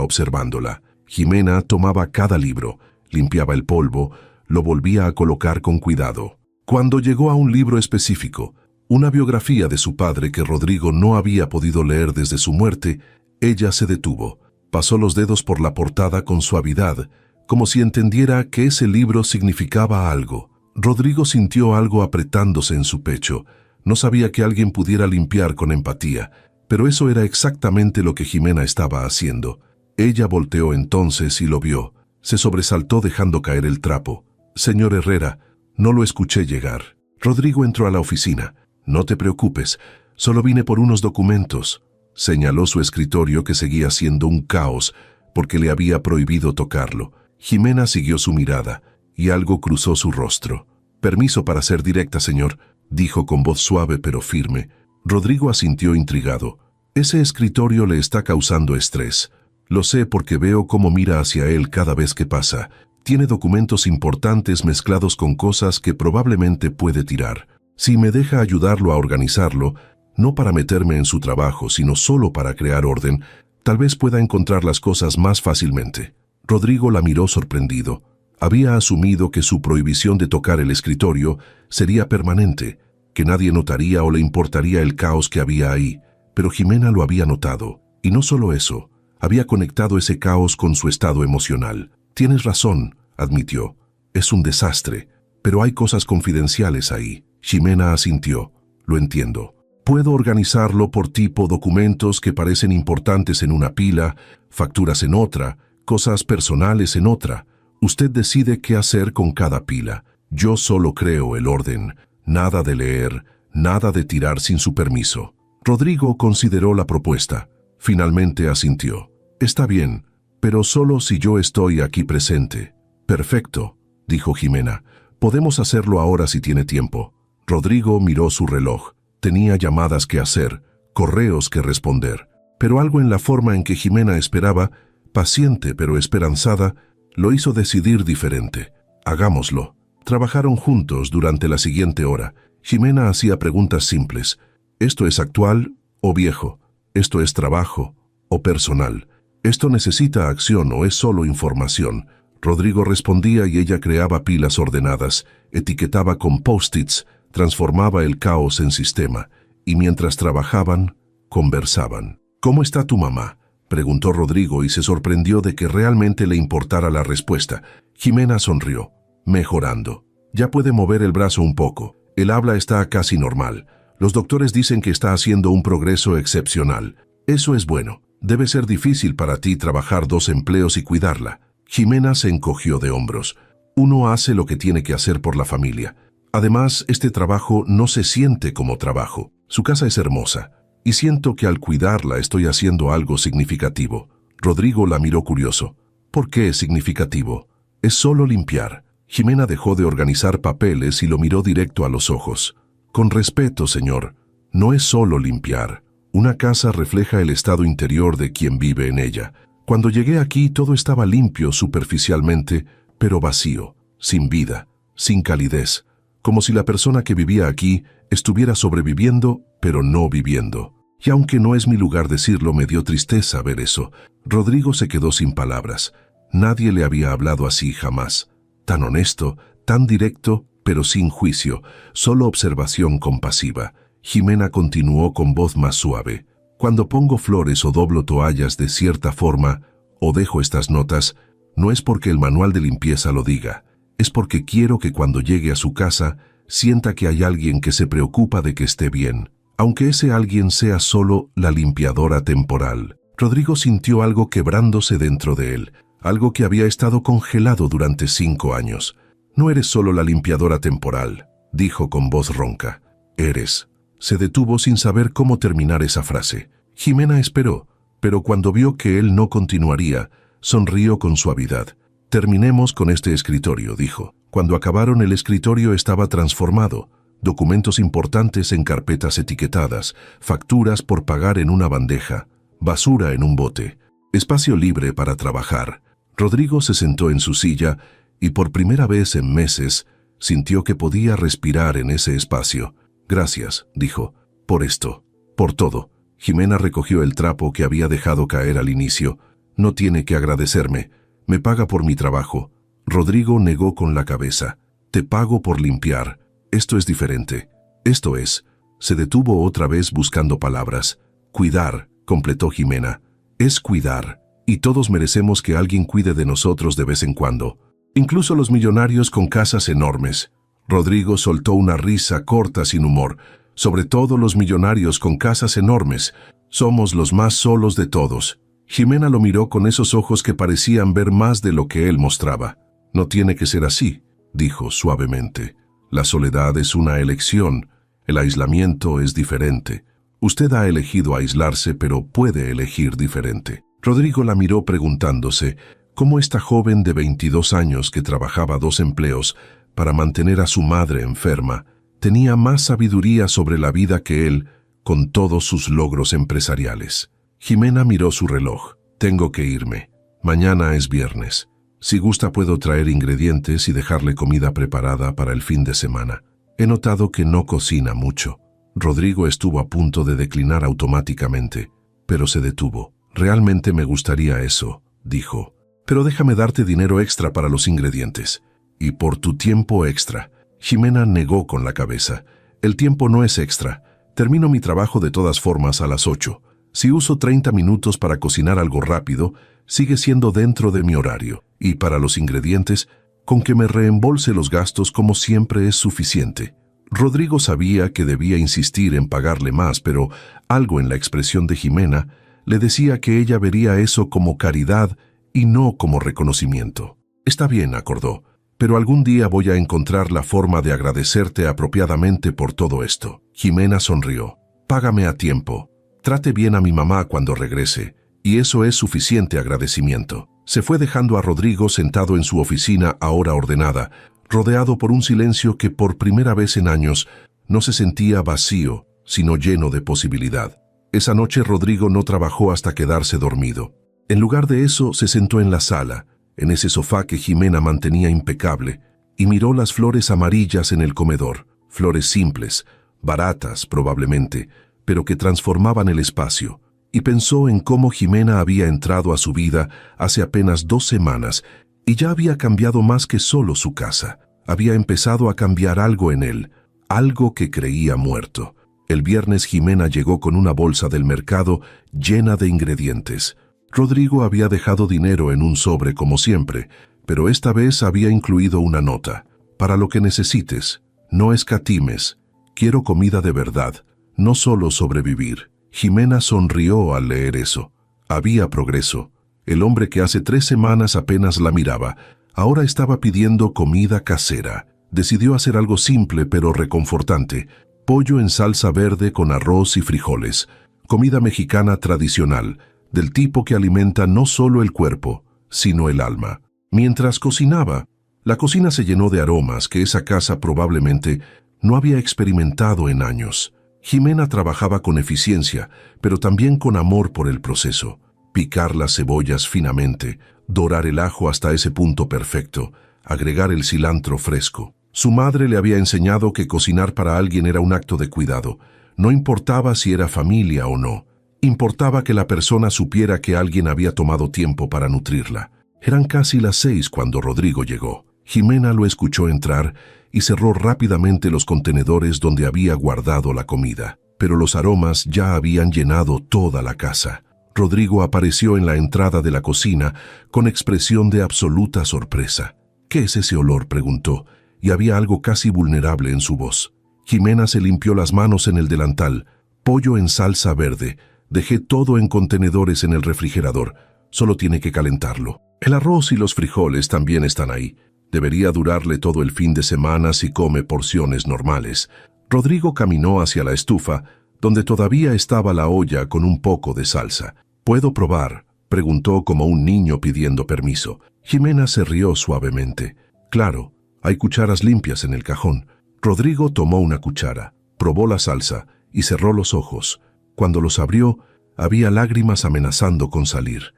observándola. Jimena tomaba cada libro, limpiaba el polvo, lo volvía a colocar con cuidado. Cuando llegó a un libro específico, una biografía de su padre que Rodrigo no había podido leer desde su muerte, ella se detuvo. Pasó los dedos por la portada con suavidad, como si entendiera que ese libro significaba algo. Rodrigo sintió algo apretándose en su pecho. No sabía que alguien pudiera limpiar con empatía, pero eso era exactamente lo que Jimena estaba haciendo. Ella volteó entonces y lo vio. Se sobresaltó dejando caer el trapo. «Señor Herrera, no lo escuché llegar». Rodrigo entró a la oficina. «No te preocupes, solo vine por unos documentos». Señaló su escritorio que seguía siendo un caos porque le había prohibido tocarlo. Jimena siguió su mirada y algo cruzó su rostro. «Permiso para ser directa, señor», dijo con voz suave pero firme. Rodrigo asintió intrigado. «Ese escritorio le está causando estrés. Lo sé porque veo cómo mira hacia él cada vez que pasa. Tiene documentos importantes mezclados con cosas que probablemente puede tirar. Si me deja ayudarlo a organizarlo, no para meterme en su trabajo, sino solo para crear orden, tal vez pueda encontrar las cosas más fácilmente». Rodrigo la miró sorprendido. Había asumido que su prohibición de tocar el escritorio sería permanente, que nadie notaría o le importaría el caos que había ahí, pero Jimena lo había notado. Y no solo eso, había conectado ese caos con su estado emocional. «Tienes razón», admitió. «Es un desastre, pero hay cosas confidenciales ahí». Jimena asintió. «Lo entiendo. Puedo organizarlo por tipo, documentos que parecen importantes en una pila, facturas en otra, cosas personales en otra. Usted decide qué hacer con cada pila. Yo solo creo el orden. Nada de leer, nada de tirar sin su permiso». Rodrigo consideró la propuesta. Finalmente asintió. «Está bien, pero solo si yo estoy aquí presente». «Perfecto», dijo Jimena. «Podemos hacerlo ahora si tiene tiempo». Rodrigo miró su reloj. Tenía llamadas que hacer, correos que responder. Pero algo en la forma en que Jimena esperaba, paciente pero esperanzada, lo hizo decidir diferente. «Hagámoslo». Trabajaron juntos durante la siguiente hora. Jimena hacía preguntas simples. ¿Esto es actual o viejo? ¿Esto es trabajo o personal? ¿Esto necesita acción o es solo información? Rodrigo respondía y ella creaba pilas ordenadas, etiquetaba con post-its, transformaba el caos en sistema, y mientras trabajaban, conversaban. «¿Cómo está tu mamá?», preguntó Rodrigo y se sorprendió de que realmente le importara la respuesta. Jimena sonrió. «Mejorando. Ya puede mover el brazo un poco. El habla está casi normal. Los doctores dicen que está haciendo un progreso excepcional. Eso es bueno. Debe ser difícil para ti trabajar 2 empleos y cuidarla». Jimena se encogió de hombros. «Uno hace lo que tiene que hacer por la familia. Además, este trabajo no se siente como trabajo. Su casa es hermosa, y siento que al cuidarla estoy haciendo algo significativo». Rodrigo la miró curioso. «¿Por qué es significativo?» «Es solo limpiar». Jimena dejó de organizar papeles y lo miró directo a los ojos. «Con respeto, señor, no es solo limpiar. Una casa refleja el estado interior de quien vive en ella. Cuando llegué aquí todo estaba limpio superficialmente, pero vacío, sin vida, sin calidez, como si la persona que vivía aquí estuviera sobreviviendo, pero no viviendo. Y aunque no es mi lugar decirlo, me dio tristeza ver eso». Rodrigo se quedó sin palabras. Nadie le había hablado así jamás. Tan honesto, tan directo, pero sin juicio, solo observación compasiva. Jimena continuó con voz más suave. «Cuando pongo flores o doblo toallas de cierta forma, o dejo estas notas, no es porque el manual de limpieza lo diga. Es porque quiero que cuando llegue a su casa, sienta que hay alguien que se preocupa de que esté bien, aunque ese alguien sea solo la limpiadora temporal». Rodrigo sintió algo quebrándose dentro de él, algo que había estado congelado durante 5 años. «No eres solo la limpiadora temporal», dijo con voz ronca. «Eres». Se detuvo sin saber cómo terminar esa frase. Jimena esperó, pero cuando vio que él no continuaría, sonrió con suavidad. «Terminemos con este escritorio», dijo. Cuando acabaron, el escritorio estaba transformado. Documentos importantes en carpetas etiquetadas, facturas por pagar en una bandeja, basura en un bote, espacio libre para trabajar. Rodrigo se sentó en su silla y por primera vez en meses sintió que podía respirar en ese espacio. «Gracias», dijo. Por esto, por todo. Jimena recogió el trapo que había dejado caer al inicio. No tiene que agradecerme. Me paga por mi trabajo. Rodrigo negó con la cabeza. Te pago por limpiar. Esto es diferente. Esto es. Se detuvo otra vez buscando palabras. Cuidar, completó Jimena. Es cuidar. Y todos merecemos que alguien cuide de nosotros de vez en cuando. Incluso los millonarios con casas enormes. Rodrigo soltó una risa corta sin humor. Sobre todo los millonarios con casas enormes. Somos los más solos de todos. Jimena lo miró con esos ojos que parecían ver más de lo que él mostraba. No tiene que ser así, dijo suavemente. La soledad es una elección. El aislamiento es diferente. Usted ha elegido aislarse, pero puede elegir diferente. Rodrigo la miró preguntándose cómo esta joven de 22 años que trabajaba 2 empleos para mantener a su madre enferma tenía más sabiduría sobre la vida que él, con todos sus logros empresariales. Jimena miró su reloj. Tengo que irme. Mañana es viernes. Si gusta puedo traer ingredientes y dejarle comida preparada para el fin de semana. He notado que no cocina mucho. Rodrigo estuvo a punto de declinar automáticamente, pero se detuvo. Realmente me gustaría eso, dijo. Pero déjame darte dinero extra para los ingredientes. Y por tu tiempo extra. Jimena negó con la cabeza. El tiempo no es extra. Termino mi trabajo de todas formas a las 8. Si uso 30 minutos para cocinar algo rápido, sigue siendo dentro de mi horario. Y para los ingredientes, con que me reembolse los gastos como siempre es suficiente. Rodrigo sabía que debía insistir en pagarle más, pero algo en la expresión de Jimena le decía que ella vería eso como caridad y no como reconocimiento. Está bien, acordó, pero algún día voy a encontrar la forma de agradecerte apropiadamente por todo esto. Jimena sonrió. Págame a tiempo. Trate bien a mi mamá cuando regrese, y eso es suficiente agradecimiento. Se fue dejando a Rodrigo sentado en su oficina ahora ordenada, rodeado por un silencio que por primera vez en años no se sentía vacío, sino lleno de posibilidad. Esa noche Rodrigo no trabajó hasta quedarse dormido. En lugar de eso, se sentó en la sala, en ese sofá que Jimena mantenía impecable, y miró las flores amarillas en el comedor, flores simples, baratas probablemente, pero que transformaban el espacio, y pensó en cómo Jimena había entrado a su vida hace apenas 2 semanas y ya había cambiado más que solo su casa. Había empezado a cambiar algo en él, algo que creía muerto. El viernes Jimena llegó con una bolsa del mercado llena de ingredientes. Rodrigo había dejado dinero en un sobre como siempre, pero esta vez había incluido una nota. Para lo que necesites, no escatimes. Quiero comida de verdad, no solo sobrevivir. Jimena sonrió al leer eso. Había progreso. El hombre que hace 3 semanas apenas la miraba, ahora estaba pidiendo comida casera. Decidió hacer algo simple pero reconfortante. Pollo en salsa verde con arroz y frijoles. Comida mexicana tradicional, del tipo que alimenta no solo el cuerpo, sino el alma. Mientras cocinaba, la cocina se llenó de aromas que esa casa probablemente no había experimentado en años. Jimena trabajaba con eficiencia, pero también con amor por el proceso. Picar las cebollas finamente, dorar el ajo hasta ese punto perfecto, agregar el cilantro fresco. Su madre le había enseñado que cocinar para alguien era un acto de cuidado. No importaba si era familia o no. Importaba que la persona supiera que alguien había tomado tiempo para nutrirla. Eran casi las 6 cuando Rodrigo llegó. Jimena lo escuchó entrar y cerró rápidamente los contenedores donde había guardado la comida. Pero los aromas ya habían llenado toda la casa. Rodrigo apareció en la entrada de la cocina con expresión de absoluta sorpresa. ¿Qué es ese olor?, preguntó, y había algo casi vulnerable en su voz. Jimena se limpió las manos en el delantal. Pollo en salsa verde. Dejé todo en contenedores en el refrigerador. Solo tiene que calentarlo. El arroz y los frijoles también están ahí. Debería durarle todo el fin de semana si come porciones normales. Rodrigo caminó hacia la estufa, donde todavía estaba la olla con un poco de salsa. ¿Puedo probar?, preguntó como un niño pidiendo permiso. Jimena se rió suavemente. Claro, hay cucharas limpias en el cajón. Rodrigo tomó una cuchara, probó la salsa y cerró los ojos. Cuando los abrió, había lágrimas amenazando con salir.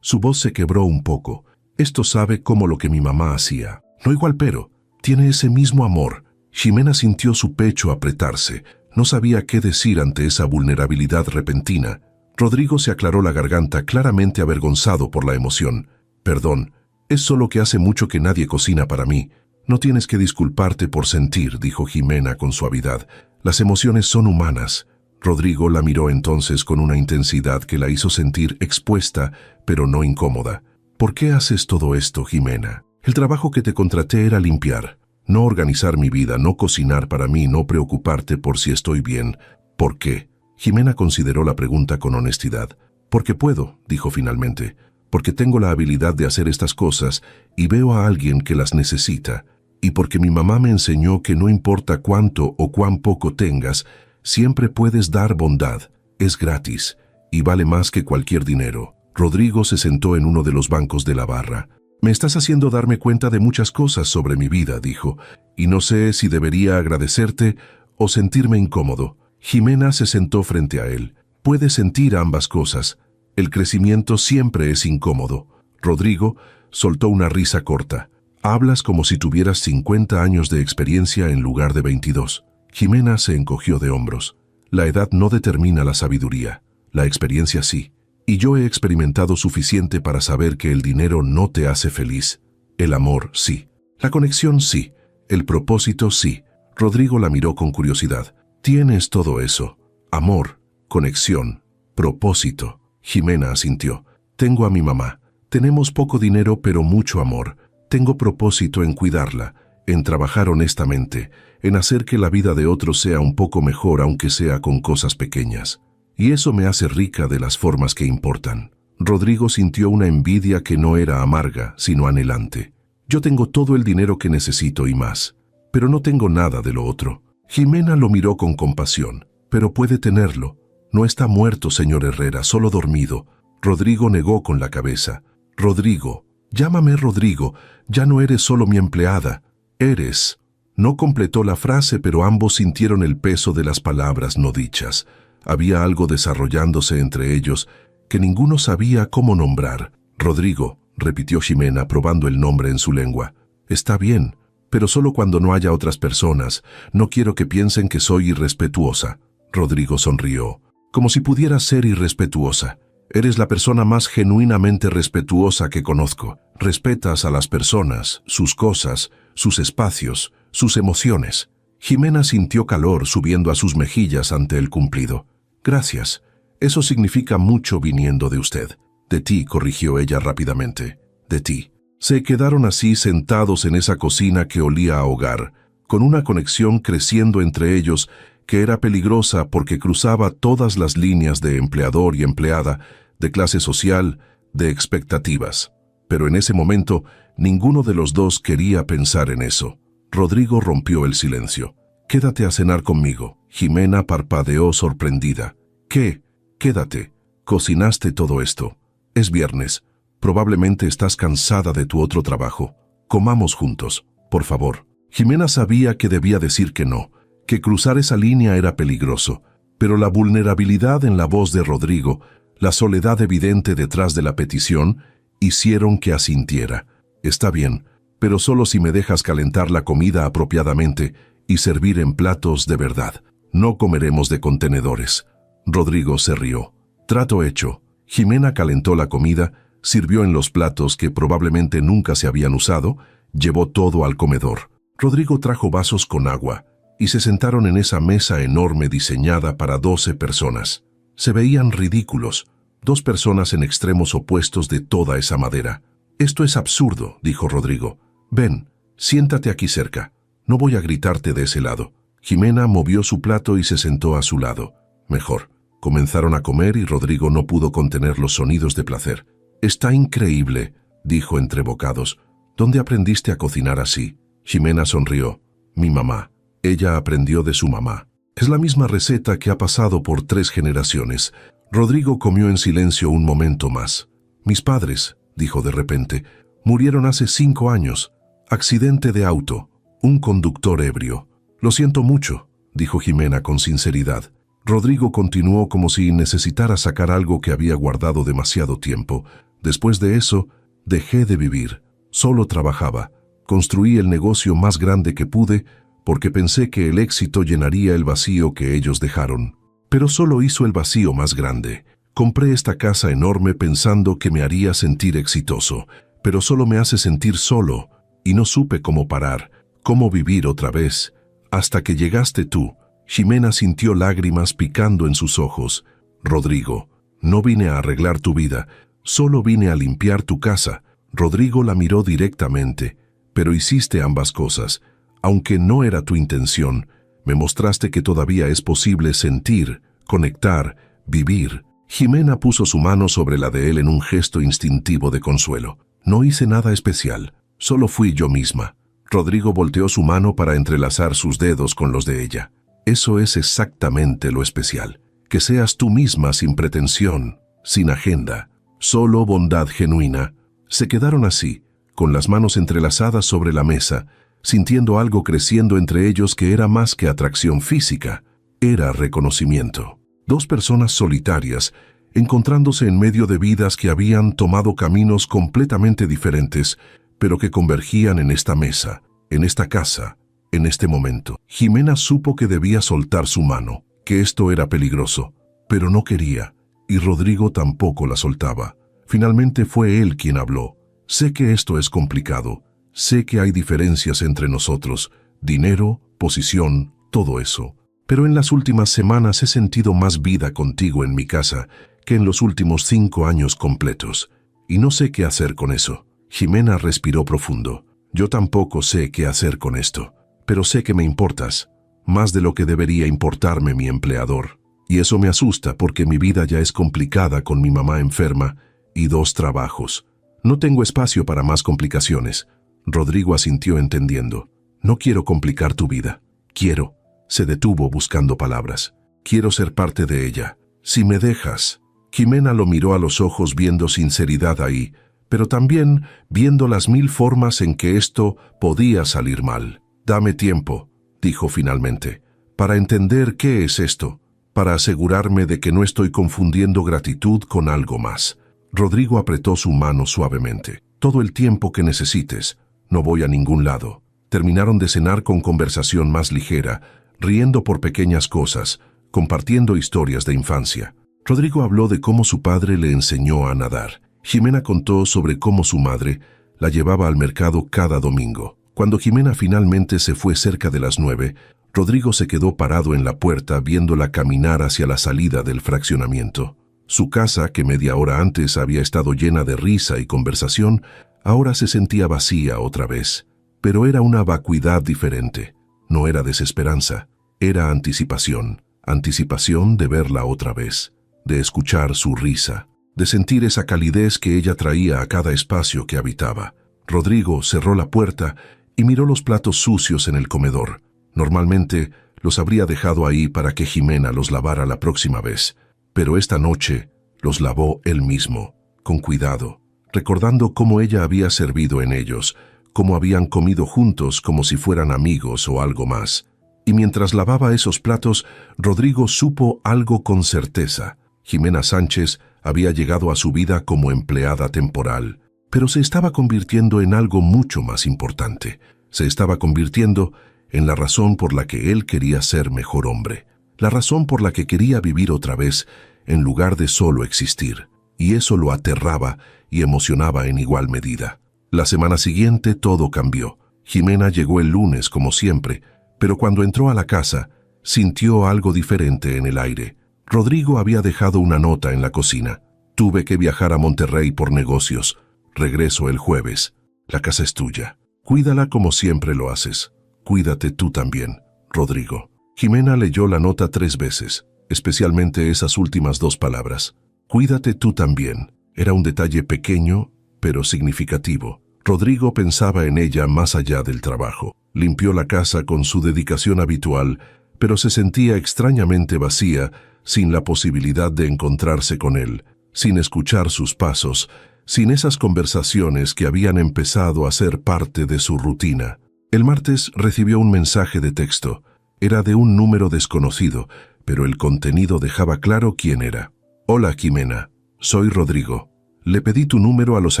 Su voz se quebró un poco. Esto sabe como lo que mi mamá hacía. No igual, pero tiene ese mismo amor. Jimena sintió su pecho apretarse. No sabía qué decir ante esa vulnerabilidad repentina. Rodrigo se aclaró la garganta, claramente avergonzado por la emoción. «Perdón, es solo que hace mucho que nadie cocina para mí. No tienes que disculparte por sentir», dijo Jimena con suavidad. «Las emociones son humanas». Rodrigo la miró entonces con una intensidad que la hizo sentir expuesta, pero no incómoda. «¿Por qué haces todo esto, Jimena? El trabajo que te contraté era limpiar, no organizar mi vida, no cocinar para mí, no preocuparte por si estoy bien. ¿Por qué?» Jimena consideró la pregunta con honestidad. «Porque puedo», dijo finalmente. «Porque tengo la habilidad de hacer estas cosas y veo a alguien que las necesita. Y porque mi mamá me enseñó que no importa cuánto o cuán poco tengas, siempre puedes dar bondad. Es gratis y vale más que cualquier dinero». Rodrigo se sentó en uno de los bancos de la barra. «Me estás haciendo darme cuenta de muchas cosas sobre mi vida», dijo, «y no sé si debería agradecerte o sentirme incómodo». Jimena se sentó frente a él. «Puedes sentir ambas cosas. El crecimiento siempre es incómodo». Rodrigo soltó una risa corta. «Hablas como si tuvieras 50 años de experiencia en lugar de 22. Jimena se encogió de hombros. «La edad no determina la sabiduría. La experiencia sí. Y yo he experimentado suficiente para saber que el dinero no te hace feliz. El amor sí. La conexión sí. El propósito sí». Rodrigo la miró con curiosidad. «Tienes todo eso. Amor, conexión, propósito». Jimena asintió. «Tengo a mi mamá. Tenemos poco dinero pero mucho amor. Tengo propósito en cuidarla, en trabajar honestamente, en hacer que la vida de otros sea un poco mejor aunque sea con cosas pequeñas. Y eso me hace rica de las formas que importan». Rodrigo sintió una envidia que no era amarga, sino anhelante. «Yo tengo todo el dinero que necesito y más, pero no tengo nada de lo otro». Jimena lo miró con compasión. «Pero puede tenerlo. No está muerto, señor Herrera, solo dormido». Rodrigo negó con la cabeza. «Rodrigo, llámame Rodrigo, ya no eres solo mi empleada. Eres». No completó la frase, pero ambos sintieron el peso de las palabras no dichas. Había algo desarrollándose entre ellos que ninguno sabía cómo nombrar. «Rodrigo», repitió Jimena, probando el nombre en su lengua. «Está bien, pero solo cuando no haya otras personas. No quiero que piensen que soy irrespetuosa». Rodrigo sonrió. «Como si pudieras ser irrespetuosa. Eres la persona más genuinamente respetuosa que conozco. Respetas a las personas, sus cosas, sus espacios, sus emociones». Jimena sintió calor subiendo a sus mejillas ante el cumplido. «Gracias. Eso significa mucho viniendo de usted». «De ti», corrigió ella rápidamente. «De ti». Se quedaron así sentados en esa cocina que olía a hogar, con una conexión creciendo entre ellos que era peligrosa porque cruzaba todas las líneas de empleador y empleada, de clase social, de expectativas. Pero en ese momento, ninguno de los dos quería pensar en eso. Rodrigo rompió el silencio. «Quédate a cenar conmigo». Jimena parpadeó sorprendida. «¿Qué? Quédate. Cocinaste todo esto. Es viernes. Probablemente estás cansada de tu otro trabajo. Comamos juntos, por favor». Jimena sabía que debía decir que no, que cruzar esa línea era peligroso, pero la vulnerabilidad en la voz de Rodrigo, la soledad evidente detrás de la petición, hicieron que asintiera. «Está bien, pero solo si me dejas calentar la comida apropiadamente y servir en platos de verdad. No comeremos de contenedores». Rodrigo se rió. «Trato hecho». Jimena calentó la comida, sirvió en los platos que probablemente nunca se habían usado, llevó todo al comedor. Rodrigo trajo vasos con agua y se sentaron en esa mesa enorme diseñada para 12 personas. Se veían ridículos, 2 personas en extremos opuestos de toda esa madera. «Esto es absurdo», dijo Rodrigo. «Ven, siéntate aquí cerca. No voy a gritarte de ese lado». Jimena movió su plato y se sentó a su lado. Mejor. Comenzaron a comer y Rodrigo no pudo contener los sonidos de placer. «Está increíble», dijo entre bocados. «¿Dónde aprendiste a cocinar así?» Jimena sonrió. «Mi mamá. Ella aprendió de su mamá. Es la misma receta que ha pasado por 3 generaciones». Rodrigo comió en silencio un momento más. «Mis padres», dijo de repente, «murieron hace 5 años. Accidente de auto. Un conductor ebrio». «Lo siento mucho», dijo Jimena con sinceridad. Rodrigo continuó como si necesitara sacar algo que había guardado demasiado tiempo. «Después de eso, dejé de vivir. Solo trabajaba. Construí el negocio más grande que pude porque pensé que el éxito llenaría el vacío que ellos dejaron. Pero solo hizo el vacío más grande. Compré esta casa enorme pensando que me haría sentir exitoso, pero solo me hace sentir solo, y no supe cómo parar, cómo vivir otra vez. Hasta que llegaste tú. Ximena sintió lágrimas picando en sus ojos. Rodrigo, no vine a arreglar tu vida, solo vine a limpiar tu casa. Rodrigo la miró directamente. Pero hiciste ambas cosas. Aunque no era tu intención, me mostraste que todavía es posible sentir, conectar, vivir. Ximena puso su mano sobre la de él en un gesto instintivo de consuelo. No hice nada especial, solo fui yo misma. Rodrigo volteó su mano para entrelazar sus dedos con los de ella. Eso es exactamente lo especial. Que seas tú misma sin pretensión, sin agenda, solo bondad genuina. Se quedaron así, con las manos entrelazadas sobre la mesa, sintiendo algo creciendo entre ellos que era más que atracción física, era reconocimiento. Dos personas solitarias, encontrándose en medio de vidas que habían tomado caminos completamente diferentes, pero que convergían en esta mesa, en esta casa, en este momento. Ximena supo que debía soltar su mano, que esto era peligroso, pero no quería, y Rodrigo tampoco la soltaba. Finalmente fue él quien habló. Sé que esto es complicado, sé que hay diferencias entre nosotros, dinero, posición, todo eso. Pero en las últimas semanas he sentido más vida contigo en mi casa que en los últimos 5 años completos. Y no sé qué hacer con eso. Ximena respiró profundo. Yo tampoco sé qué hacer con esto. Pero sé que me importas, más de lo que debería importarme mi empleador. Y eso me asusta porque mi vida ya es complicada con mi mamá enferma y 2 trabajos. No tengo espacio para más complicaciones. Rodrigo asintió entendiendo. No quiero complicar tu vida. Quiero. Se detuvo buscando palabras. Quiero ser parte de ella. Si me dejas. Ximena lo miró a los ojos viendo sinceridad ahí, pero también viendo las 1000 formas en que esto podía salir mal. Dame tiempo, dijo finalmente, para entender qué es esto, para asegurarme de que no estoy confundiendo gratitud con algo más. Rodrigo apretó su mano suavemente. Todo el tiempo que necesites. No voy a ningún lado. Terminaron de cenar con conversación más ligera, riendo por pequeñas cosas, compartiendo historias de infancia. Rodrigo habló de cómo su padre le enseñó a nadar. Ximena contó sobre cómo su madre la llevaba al mercado cada domingo. Cuando Ximena finalmente se fue cerca de las 9, Rodrigo se quedó parado en la puerta viéndola caminar hacia la salida del fraccionamiento. Su casa, que media hora antes había estado llena de risa y conversación, ahora se sentía vacía otra vez. Pero era una vacuidad diferente. No era desesperanza, era anticipación. Anticipación de verla otra vez, de escuchar su risa, de sentir esa calidez que ella traía a cada espacio que habitaba. Rodrigo cerró la puerta y miró los platos sucios en el comedor. Normalmente los habría dejado ahí para que Ximena los lavara la próxima vez, pero esta noche los lavó él mismo, con cuidado, recordando cómo ella había servido en ellos, cómo habían comido juntos como si fueran amigos o algo más. Y mientras lavaba esos platos, Rodrigo supo algo con certeza. Ximena Sánchez había llegado a su vida como empleada temporal, pero se estaba convirtiendo en algo mucho más importante. Se estaba convirtiendo en la razón por la que él quería ser mejor hombre, la razón por la que quería vivir otra vez en lugar de solo existir. Y eso lo aterraba y emocionaba en igual medida. La semana siguiente todo cambió. Ximena llegó el lunes como siempre, pero cuando entró a la casa, sintió algo diferente en el aire. Rodrigo había dejado una nota en la cocina. Tuve que viajar a Monterrey por negocios. Regreso el jueves. La casa es tuya. Cuídala como siempre lo haces. Cuídate tú también, Rodrigo. Ximena leyó la nota 3 veces, especialmente esas últimas 2 palabras. Cuídate tú también. Era un detalle pequeño, pero significativo. Rodrigo pensaba en ella más allá del trabajo. Limpió la casa con su dedicación habitual, pero se sentía extrañamente vacía, sin la posibilidad de encontrarse con él, sin escuchar sus pasos, sin esas conversaciones que habían empezado a ser parte de su rutina. El martes recibió un mensaje de texto. Era de un número desconocido, pero el contenido dejaba claro quién era. Hola, Ximena. Soy Rodrigo. Le pedí tu número a los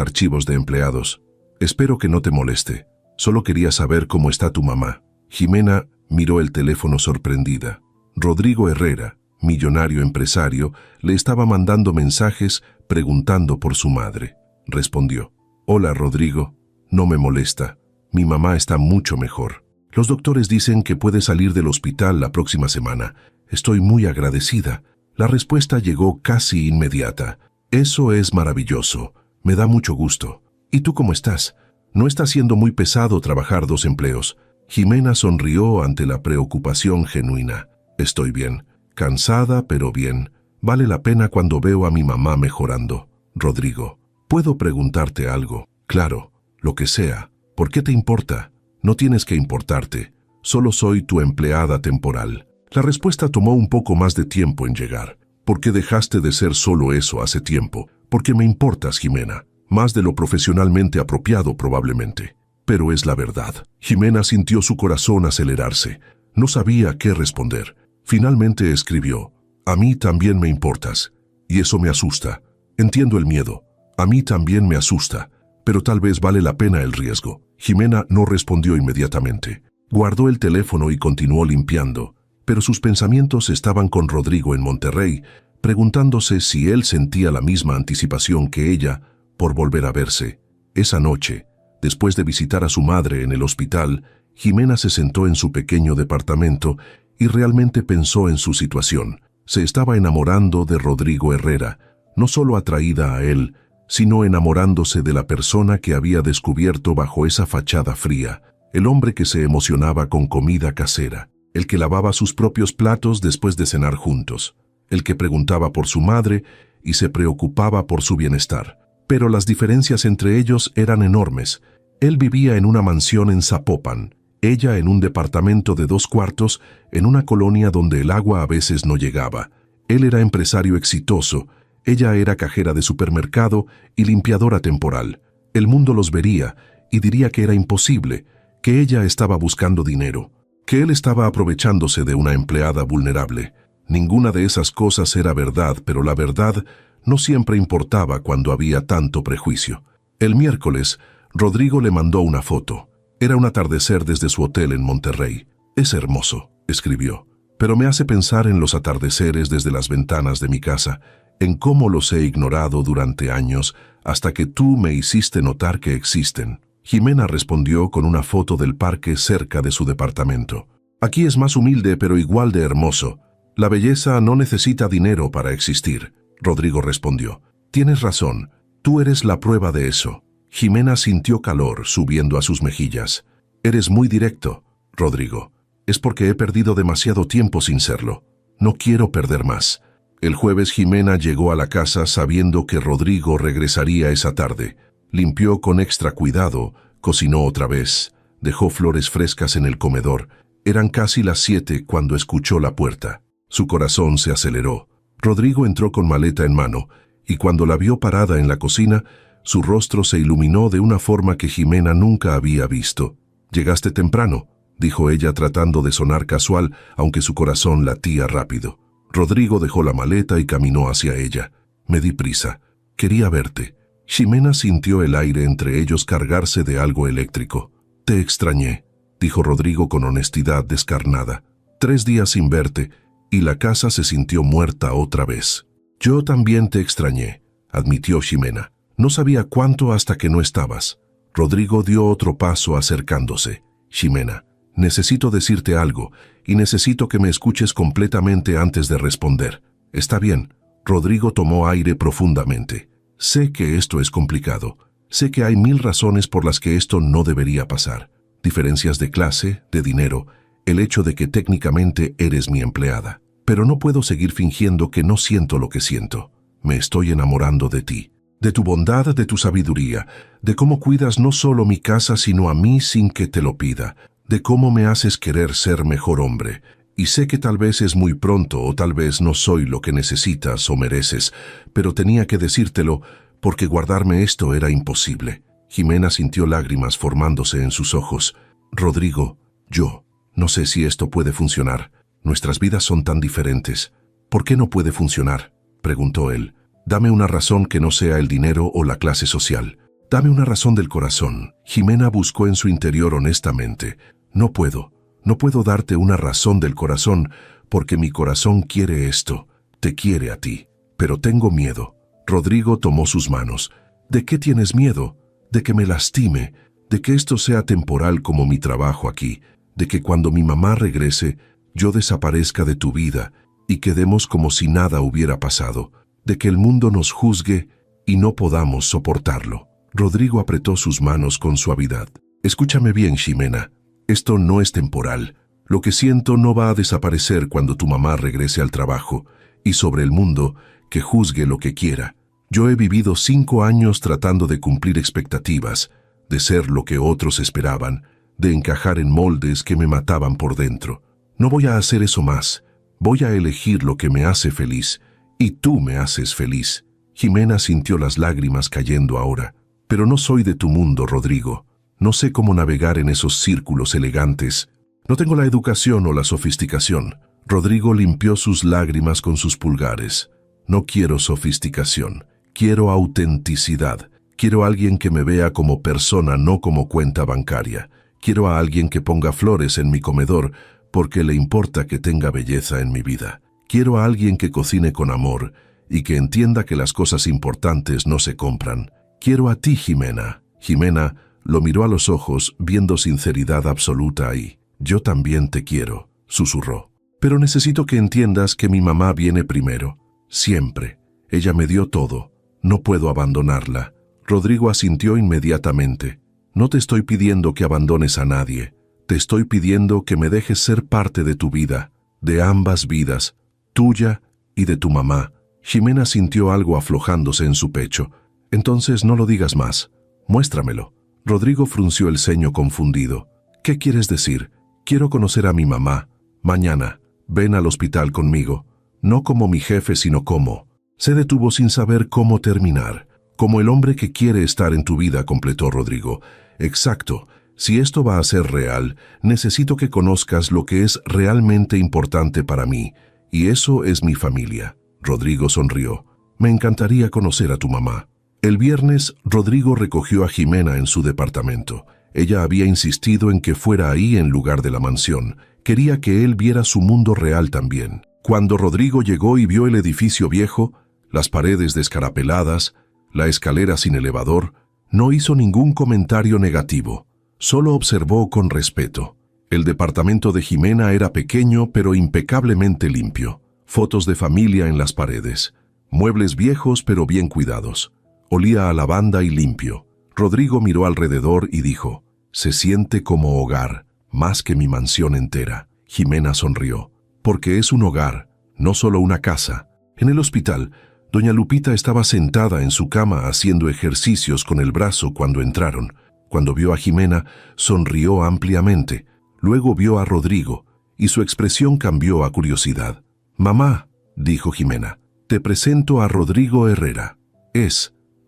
archivos de empleados. Espero que no te moleste. Solo quería saber cómo está tu mamá. Ximena, Miró el teléfono sorprendida. Rodrigo Herrera, millonario empresario, le estaba mandando mensajes preguntando por su madre. Respondió: «Hola, Rodrigo, no me molesta. Mi mamá está mucho mejor. Los doctores dicen que puede salir del hospital la próxima semana. Estoy muy agradecida». La respuesta llegó casi inmediata. «Eso es maravilloso. Me da mucho gusto. ¿Y tú cómo estás? No está siendo muy pesado trabajar 2 empleos». Jimena sonrió ante la preocupación genuina. «Estoy bien. Cansada, pero bien. Vale la pena cuando veo a mi mamá mejorando». «Rodrigo, ¿puedo preguntarte algo?» «Claro, lo que sea. ¿Por qué te importa?» «No tienes que importarte. Solo soy tu empleada temporal». La respuesta tomó un poco más de tiempo en llegar. «¿Por qué dejaste de ser solo eso hace tiempo?» «Porque me importas, Jimena. Más de lo profesionalmente apropiado probablemente. Pero es la verdad». Jimena sintió su corazón acelerarse. No sabía qué responder. Finalmente escribió: «A mí también me importas. Y eso me asusta. Entiendo el miedo. A mí también me asusta. Pero tal vez vale la pena el riesgo». Jimena no respondió inmediatamente. Guardó el teléfono y continuó limpiando. Pero sus pensamientos estaban con Rodrigo en Monterrey, preguntándose si él sentía la misma anticipación que ella por volver a verse. Esa noche, después de visitar a su madre en el hospital, Jimena se sentó en su pequeño departamento y realmente pensó en su situación. Se estaba enamorando de Rodrigo Herrera, no solo atraída a él, sino enamorándose de la persona que había descubierto bajo esa fachada fría, el hombre que se emocionaba con comida casera, el que lavaba sus propios platos después de cenar juntos, el que preguntaba por su madre y se preocupaba por su bienestar. Pero las diferencias entre ellos eran enormes. Él vivía en una mansión en Zapopan, ella en un departamento de 2 cuartos en una colonia donde el agua a veces no llegaba. Él era empresario exitoso, ella era cajera de supermercado y limpiadora temporal. El mundo los vería y diría que era imposible, que ella estaba buscando dinero, que él estaba aprovechándose de una empleada vulnerable. Ninguna de esas cosas era verdad, pero la verdad no siempre importaba cuando había tanto prejuicio. El miércoles, Rodrigo le mandó una foto. Era un atardecer desde su hotel en Monterrey. «Es hermoso», escribió, «pero me hace pensar en los atardeceres desde las ventanas de mi casa, en cómo los he ignorado durante años hasta que tú me hiciste notar que existen». Jimena respondió con una foto del parque cerca de su departamento. «Aquí es más humilde pero igual de hermoso. La belleza no necesita dinero para existir». Rodrigo respondió: «Tienes razón, tú eres la prueba de eso». Jimena sintió calor subiendo a sus mejillas. «Eres muy directo, Rodrigo. Es porque he perdido demasiado tiempo sin serlo. No quiero perder más». El jueves Jimena llegó a la casa sabiendo que Rodrigo regresaría esa tarde. Limpió con extra cuidado, cocinó otra vez, dejó flores frescas en el comedor. Eran casi las 7 cuando escuchó la puerta. Su corazón se aceleró. Rodrigo entró con maleta en mano, y cuando la vio parada en la cocina, su rostro se iluminó de una forma que Jimena nunca había visto. «Llegaste temprano», dijo ella tratando de sonar casual, aunque su corazón latía rápido. Rodrigo dejó la maleta y caminó hacia ella. «Me di prisa. Quería verte». Jimena sintió el aire entre ellos cargarse de algo eléctrico. «Te extrañé», dijo Rodrigo con honestidad descarnada. «3 días sin verte, y la casa se sintió muerta otra vez». «Yo también te extrañé», admitió Jimena. «No sabía cuánto hasta que no estabas». Rodrigo dio otro paso acercándose. «Jimena, necesito decirte algo, y necesito que me escuches completamente antes de responder». «Está bien». Rodrigo tomó aire profundamente. «Sé que esto es complicado. Sé que hay 1000 razones por las que esto no debería pasar. Diferencias de clase, de dinero, el hecho de que técnicamente eres mi empleada. Pero no puedo seguir fingiendo que no siento lo que siento. Me estoy enamorando de ti, de tu bondad, de tu sabiduría, de cómo cuidas no solo mi casa sino a mí sin que te lo pida, de cómo me haces querer ser mejor hombre. Y sé que tal vez es muy pronto o tal vez no soy lo que necesitas o mereces, pero tenía que decírtelo porque guardarme esto era imposible». Jimena sintió lágrimas formándose en sus ojos. «Rodrigo, yo no sé si esto puede funcionar. Nuestras vidas son tan diferentes». «¿Por qué no puede funcionar?», preguntó él. «Dame una razón que no sea el dinero o la clase social. Dame una razón del corazón». Jimena buscó en su interior honestamente. «No puedo. No puedo darte una razón del corazón, porque mi corazón quiere esto, te quiere a ti. Pero tengo miedo. Rodrigo tomó sus manos. ¿De qué tienes miedo? De que me lastime, de que esto sea temporal como mi trabajo aquí, de que cuando mi mamá regrese, yo desaparezca de tu vida y quedemos como si nada hubiera pasado, de que el mundo nos juzgue y no podamos soportarlo. Rodrigo apretó sus manos con suavidad. Escúchame bien, Ximena. Esto no es temporal. Lo que siento no va a desaparecer cuando tu mamá regrese al trabajo, y sobre el mundo, que juzgue lo que quiera. Yo he vivido 5 años tratando de cumplir expectativas, de ser lo que otros esperaban, de encajar en moldes que me mataban por dentro. No voy a hacer eso más. Voy a elegir lo que me hace feliz, y tú me haces feliz. Ximena sintió las lágrimas cayendo ahora. Pero no soy de tu mundo, Rodrigo. No sé cómo navegar en esos círculos elegantes. No tengo la educación o la sofisticación. Rodrigo limpió sus lágrimas con sus pulgares. No quiero sofisticación. Quiero autenticidad. Quiero a alguien que me vea como persona, no como cuenta bancaria. Quiero a alguien que ponga flores en mi comedor porque le importa que tenga belleza en mi vida. Quiero a alguien que cocine con amor y que entienda que las cosas importantes no se compran. Quiero a ti, Ximena. Ximena lo miró a los ojos, viendo sinceridad absoluta ahí. Yo también te quiero, susurró. Pero necesito que entiendas que mi mamá viene primero. Siempre. Ella me dio todo. No puedo abandonarla. Rodrigo asintió inmediatamente. No te estoy pidiendo que abandones a nadie. Te estoy pidiendo que me dejes ser parte de tu vida, de ambas vidas, tuya y de tu mamá. Ximena sintió algo aflojándose en su pecho. Entonces no lo digas más. Muéstramelo. Rodrigo frunció el ceño confundido. ¿Qué quieres decir? Quiero conocer a mi mamá. Mañana. Ven al hospital conmigo. No como mi jefe, sino como. Se detuvo sin saber cómo terminar. Como el hombre que quiere estar en tu vida, completó Rodrigo. Exacto. Si esto va a ser real, necesito que conozcas lo que es realmente importante para mí. Y eso es mi familia. Rodrigo sonrió. Me encantaría conocer a tu mamá. El viernes, Rodrigo recogió a Ximena en su departamento. Ella había insistido en que fuera ahí en lugar de la mansión. Quería que él viera su mundo real también. Cuando Rodrigo llegó y vio el edificio viejo, las paredes descarapeladas, la escalera sin elevador, no hizo ningún comentario negativo. Solo observó con respeto. El departamento de Ximena era pequeño pero impecablemente limpio. Fotos de familia en las paredes. Muebles viejos pero bien cuidados. Olía a lavanda y limpio. Rodrigo miró alrededor y dijo, se siente como hogar, más que mi mansión entera. Ximena sonrió. Porque es un hogar, no solo una casa. En el hospital, doña Lupita estaba sentada en su cama haciendo ejercicios con el brazo cuando entraron. Cuando vio a Ximena, sonrió ampliamente. Luego vio a Rodrigo, y su expresión cambió a curiosidad. «Mamá», dijo Ximena, «te presento a Rodrigo Herrera.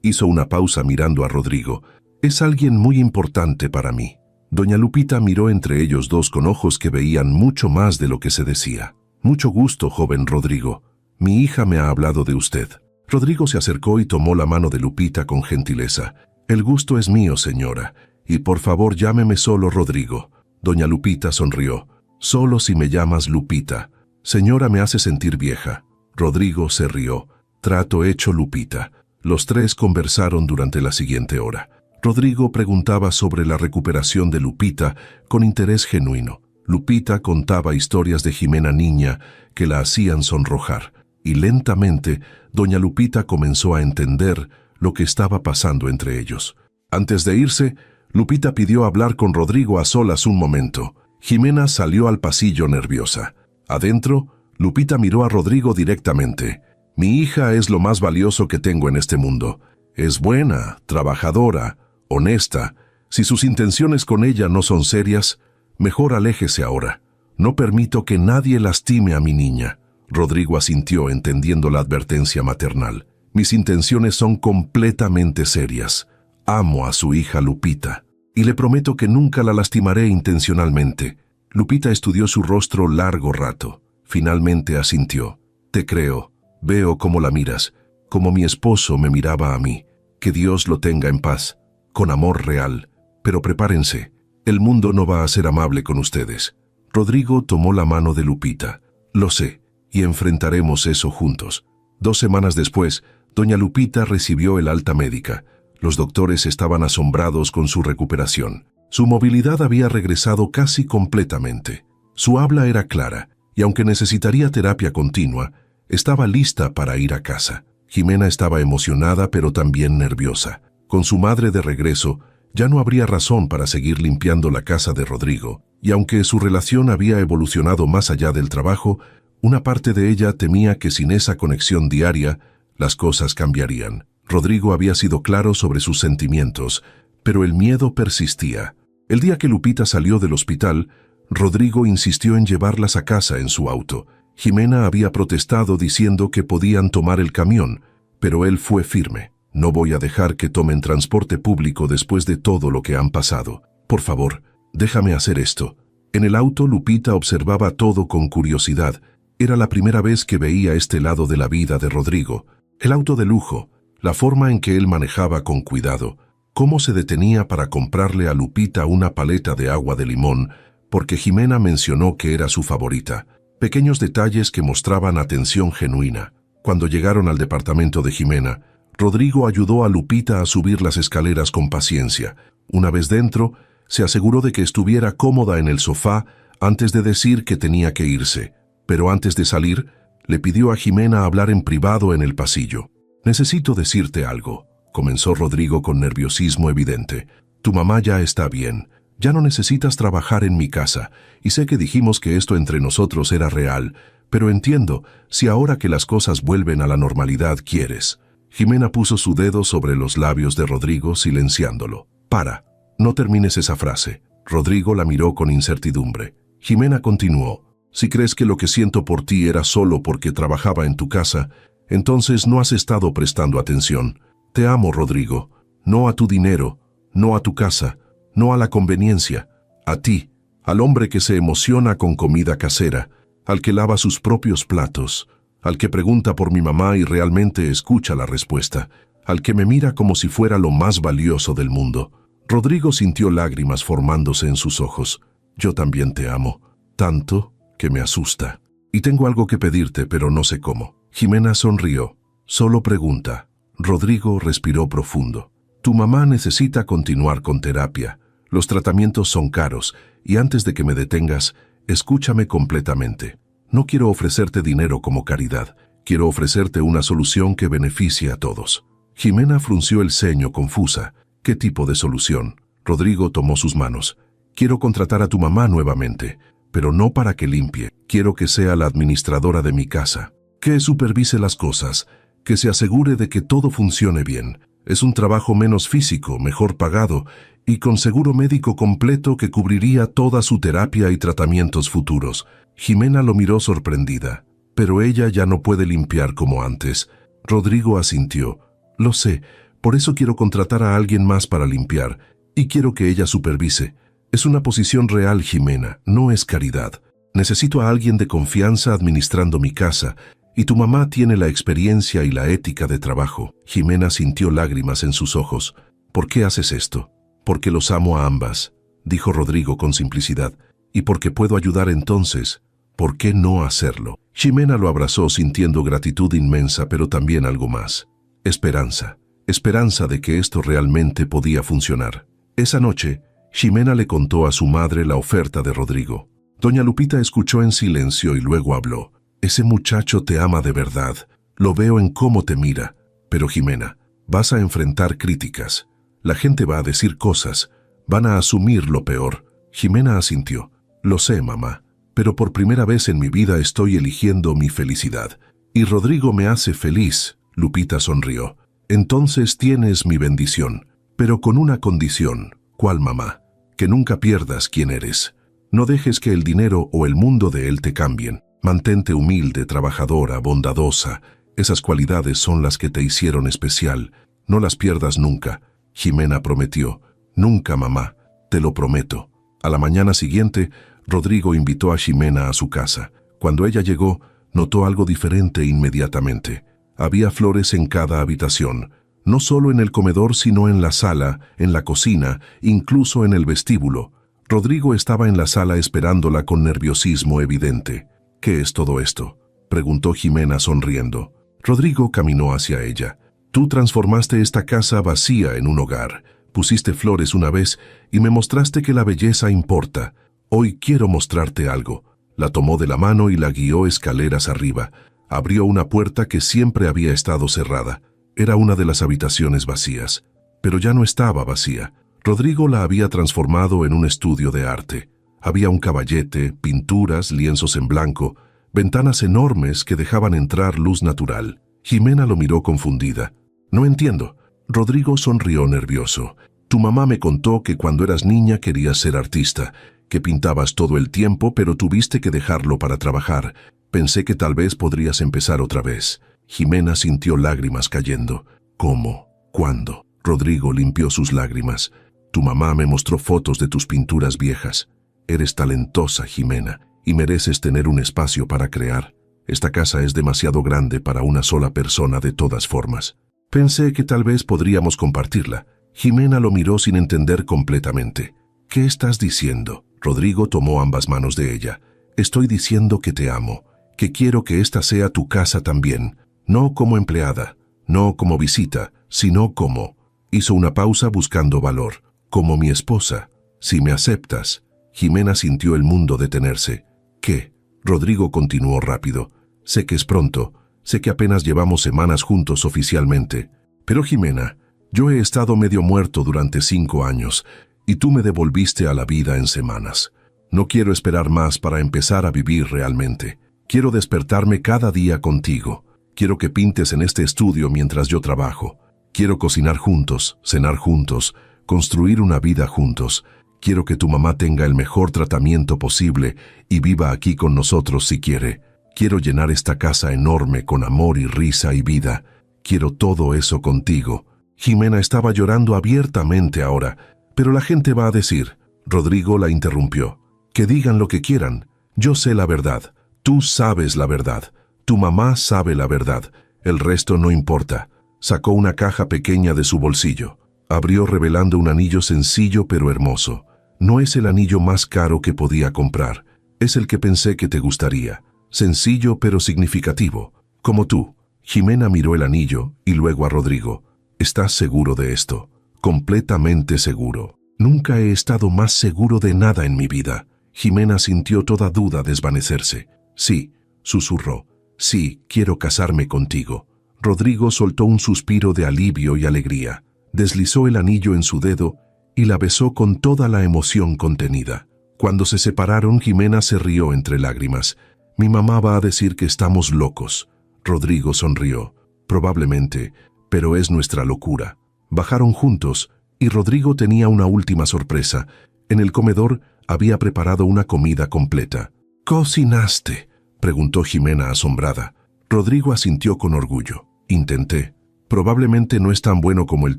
Hizo una pausa mirando a Rodrigo. «Es alguien muy importante para mí». Doña Lupita miró entre ellos dos con ojos que veían mucho más de lo que se decía. «Mucho gusto, joven Rodrigo. Mi hija me ha hablado de usted». Rodrigo se acercó y tomó la mano de Lupita con gentileza. «El gusto es mío, señora, y por favor llámeme solo Rodrigo». Doña Lupita sonrió. «Solo si me llamas Lupita. Señora, me hace sentir vieja». Rodrigo se rió. «Trato hecho, Lupita». Los tres conversaron durante la siguiente hora. Rodrigo preguntaba sobre la recuperación de Lupita con interés genuino. Lupita contaba historias de Ximena niña que la hacían sonrojar, y lentamente doña Lupita comenzó a entender lo que estaba pasando entre ellos. Antes de irse, Lupita pidió hablar con Rodrigo a solas un momento. Ximena salió al pasillo nerviosa. Adentro, Lupita miró a Rodrigo directamente. «Mi hija es lo más valioso que tengo en este mundo. Es buena, trabajadora, honesta. Si sus intenciones con ella no son serias, mejor aléjese ahora. No permito que nadie lastime a mi niña». Rodrigo asintió, entendiendo la advertencia maternal. «Mis intenciones son completamente serias. Amo a su hija Lupita, y le prometo que nunca la lastimaré intencionalmente». Lupita estudió su rostro largo rato. Finalmente asintió. «Te creo. Veo cómo la miras, como mi esposo me miraba a mí. Que Dios lo tenga en paz, con amor real. Pero prepárense, el mundo no va a ser amable con ustedes». Rodrigo tomó la mano de Lupita. Lo sé, y enfrentaremos eso juntos. 2 semanas después, doña Lupita recibió el alta médica. Los doctores estaban asombrados con su recuperación. Su movilidad había regresado casi completamente. Su habla era clara, y aunque necesitaría terapia continua, estaba lista para ir a casa. Jimena estaba emocionada pero también nerviosa. Con su madre de regreso, ya no habría razón para seguir limpiando la casa de Rodrigo, y aunque su relación había evolucionado más allá del trabajo, una parte de ella temía que sin esa conexión diaria, las cosas cambiarían. Rodrigo había sido claro sobre sus sentimientos, pero el miedo persistía. El día que Lupita salió del hospital, Rodrigo insistió en llevarlas a casa en su auto. Jimena había protestado diciendo que podían tomar el camión, pero él fue firme. No voy a dejar que tomen transporte público después de todo lo que han pasado. Por favor, déjame hacer esto. En el auto, Lupita observaba todo con curiosidad. Era la primera vez que veía este lado de la vida de Rodrigo. El auto de lujo, la forma en que él manejaba con cuidado, cómo se detenía para comprarle a Lupita una paleta de agua de limón, porque Jimena mencionó que era su favorita. Pequeños detalles que mostraban atención genuina. Cuando llegaron al departamento de Jimena, Rodrigo ayudó a Lupita a subir las escaleras con paciencia. Una vez dentro, se aseguró de que estuviera cómoda en el sofá antes de decir que tenía que irse. Pero antes de salir, le pidió a Jimena hablar en privado en el pasillo. «Necesito decirte algo», comenzó Rodrigo con nerviosismo evidente. «Tu mamá ya está bien. Ya no necesitas trabajar en mi casa, y sé que dijimos que esto entre nosotros era real, pero entiendo si ahora que las cosas vuelven a la normalidad quieres». Jimena puso su dedo sobre los labios de Rodrigo, silenciándolo. «Para, no termines esa frase». Rodrigo la miró con incertidumbre. Jimena continuó. «Si crees que lo que siento por ti era solo porque trabajaba en tu casa, entonces no has estado prestando atención. Te amo, Rodrigo. No a tu dinero, no a tu casa, no a la conveniencia. A ti, al hombre que se emociona con comida casera, al que lava sus propios platos, al que pregunta por mi mamá y realmente escucha la respuesta, al que me mira como si fuera lo más valioso del mundo». Rodrigo sintió lágrimas formándose en sus ojos. «Yo también te amo, tanto que me asusta. Y tengo algo que pedirte, pero no sé cómo». Jimena sonrió. «Solo pregunta». Rodrigo respiró profundo. «Tu mamá necesita continuar con terapia. Los tratamientos son caros, y antes de que me detengas, escúchame completamente. No quiero ofrecerte dinero como caridad. Quiero ofrecerte una solución que beneficie a todos». Jimena frunció el ceño confusa. «¿Qué tipo de solución?». Rodrigo tomó sus manos. «Quiero contratar a tu mamá nuevamente, pero no para que limpie. Quiero que sea la administradora de mi casa, que supervise las cosas, que se asegure de que todo funcione bien. Es un trabajo menos físico, mejor pagado y con seguro médico completo que cubriría toda su terapia y tratamientos futuros». Jimena lo miró sorprendida. «Pero ella ya no puede limpiar como antes». Rodrigo asintió. «Lo sé, por eso quiero contratar a alguien más para limpiar, y quiero que ella supervise. Es una posición real, Jimena, no es caridad. Necesito a alguien de confianza administrando mi casa, y tu mamá tiene la experiencia y la ética de trabajo». Jimena sintió lágrimas en sus ojos. «¿Por qué haces esto?». «Porque los amo a ambas», dijo Rodrigo con simplicidad. «Y porque puedo ayudar entonces, ¿por qué no hacerlo?». Jimena lo abrazó sintiendo gratitud inmensa, pero también algo más. Esperanza. Esperanza de que esto realmente podía funcionar. Esa noche, Jimena le contó a su madre la oferta de Rodrigo. Doña Lupita escuchó en silencio y luego habló. «Ese muchacho te ama de verdad. Lo veo en cómo te mira. Pero Jimena, vas a enfrentar críticas. La gente va a decir cosas. Van a asumir lo peor». Jimena asintió. «Lo sé, mamá, pero por primera vez en mi vida estoy eligiendo mi felicidad. Y Rodrigo me hace feliz». Lupita sonrió. «Entonces tienes mi bendición, pero con una condición». «¿Cuál, mamá?». «Que nunca pierdas quién eres. No dejes que el dinero o el mundo de él te cambien. Mantente humilde, trabajadora, bondadosa. Esas cualidades son las que te hicieron especial. No las pierdas nunca». Jimena prometió. «Nunca, mamá, te lo prometo». A la mañana siguiente, Rodrigo invitó a Jimena a su casa. Cuando ella llegó, notó algo diferente inmediatamente. Había flores en cada habitación, no solo en el comedor, sino en la sala, en la cocina, incluso en el vestíbulo. Rodrigo estaba en la sala esperándola con nerviosismo evidente. ¿Qué es todo esto?, preguntó Jimena sonriendo. Rodrigo caminó hacia ella. Tú transformaste esta casa vacía en un hogar. Pusiste flores una vez y me mostraste que la belleza importa. Hoy quiero mostrarte algo. La tomó de la mano y la guió escaleras arriba. Abrió una puerta que siempre había estado cerrada. Era una de las habitaciones vacías. Pero ya no estaba vacía. Rodrigo la había transformado en un estudio de arte. Había un caballete, pinturas, lienzos en blanco, ventanas enormes que dejaban entrar luz natural. Jimena lo miró confundida. No entiendo. Rodrigo sonrió nervioso. Tu mamá me contó que cuando eras niña querías ser artista, que pintabas todo el tiempo, pero tuviste que dejarlo para trabajar. Pensé que tal vez podrías empezar otra vez. Jimena sintió lágrimas cayendo. ¿Cómo? ¿Cuándo? Rodrigo limpió sus lágrimas. Tu mamá me mostró fotos de tus pinturas viejas. Eres talentosa, Jimena, y mereces tener un espacio para crear. Esta casa es demasiado grande para una sola persona de todas formas. Pensé que tal vez podríamos compartirla. Jimena lo miró sin entender completamente. ¿Qué estás diciendo? Rodrigo tomó ambas manos de ella. Estoy diciendo que te amo, que quiero que esta sea tu casa también. No como empleada, no como visita, sino como... Hizo una pausa buscando valor. Como mi esposa, si me aceptas. Jimena sintió el mundo detenerse. ¿Qué? Rodrigo continuó rápido. Sé que es pronto, sé que apenas llevamos semanas juntos oficialmente. Pero Jimena, yo he estado medio muerto durante 5 años y tú me devolviste a la vida en semanas. No quiero esperar más para empezar a vivir realmente. Quiero despertarme cada día contigo. Quiero que pintes en este estudio mientras yo trabajo. Quiero cocinar juntos, cenar juntos, construir una vida juntos. Quiero que tu mamá tenga el mejor tratamiento posible y viva aquí con nosotros si quiere. Quiero llenar esta casa enorme con amor y risa y vida. Quiero todo eso contigo. Jimena estaba llorando abiertamente ahora, pero la gente va a decir. Rodrigo la interrumpió. Que digan lo que quieran. Yo sé la verdad. Tú sabes la verdad. Tu mamá sabe la verdad. El resto no importa. Sacó una caja pequeña de su bolsillo. Abrió revelando un anillo sencillo pero hermoso. No es el anillo más caro que podía comprar. Es el que pensé que te gustaría. Sencillo pero significativo. Como tú. Jimena miró el anillo y luego a Rodrigo. ¿Estás seguro de esto? Completamente seguro. Nunca he estado más seguro de nada en mi vida. Jimena sintió toda duda desvanecerse. Sí, susurró. Sí, quiero casarme contigo. Rodrigo soltó un suspiro de alivio y alegría. Deslizó el anillo en su dedo y la besó con toda la emoción contenida. Cuando se separaron, Jimena se rió entre lágrimas. Mi mamá va a decir que estamos locos. Rodrigo sonrió. Probablemente, pero es nuestra locura. Bajaron juntos y Rodrigo tenía una última sorpresa. En el comedor había preparado una comida completa. ¿Cocinaste?, preguntó Jimena asombrada. Rodrigo asintió con orgullo. Intenté. Probablemente no es tan bueno como el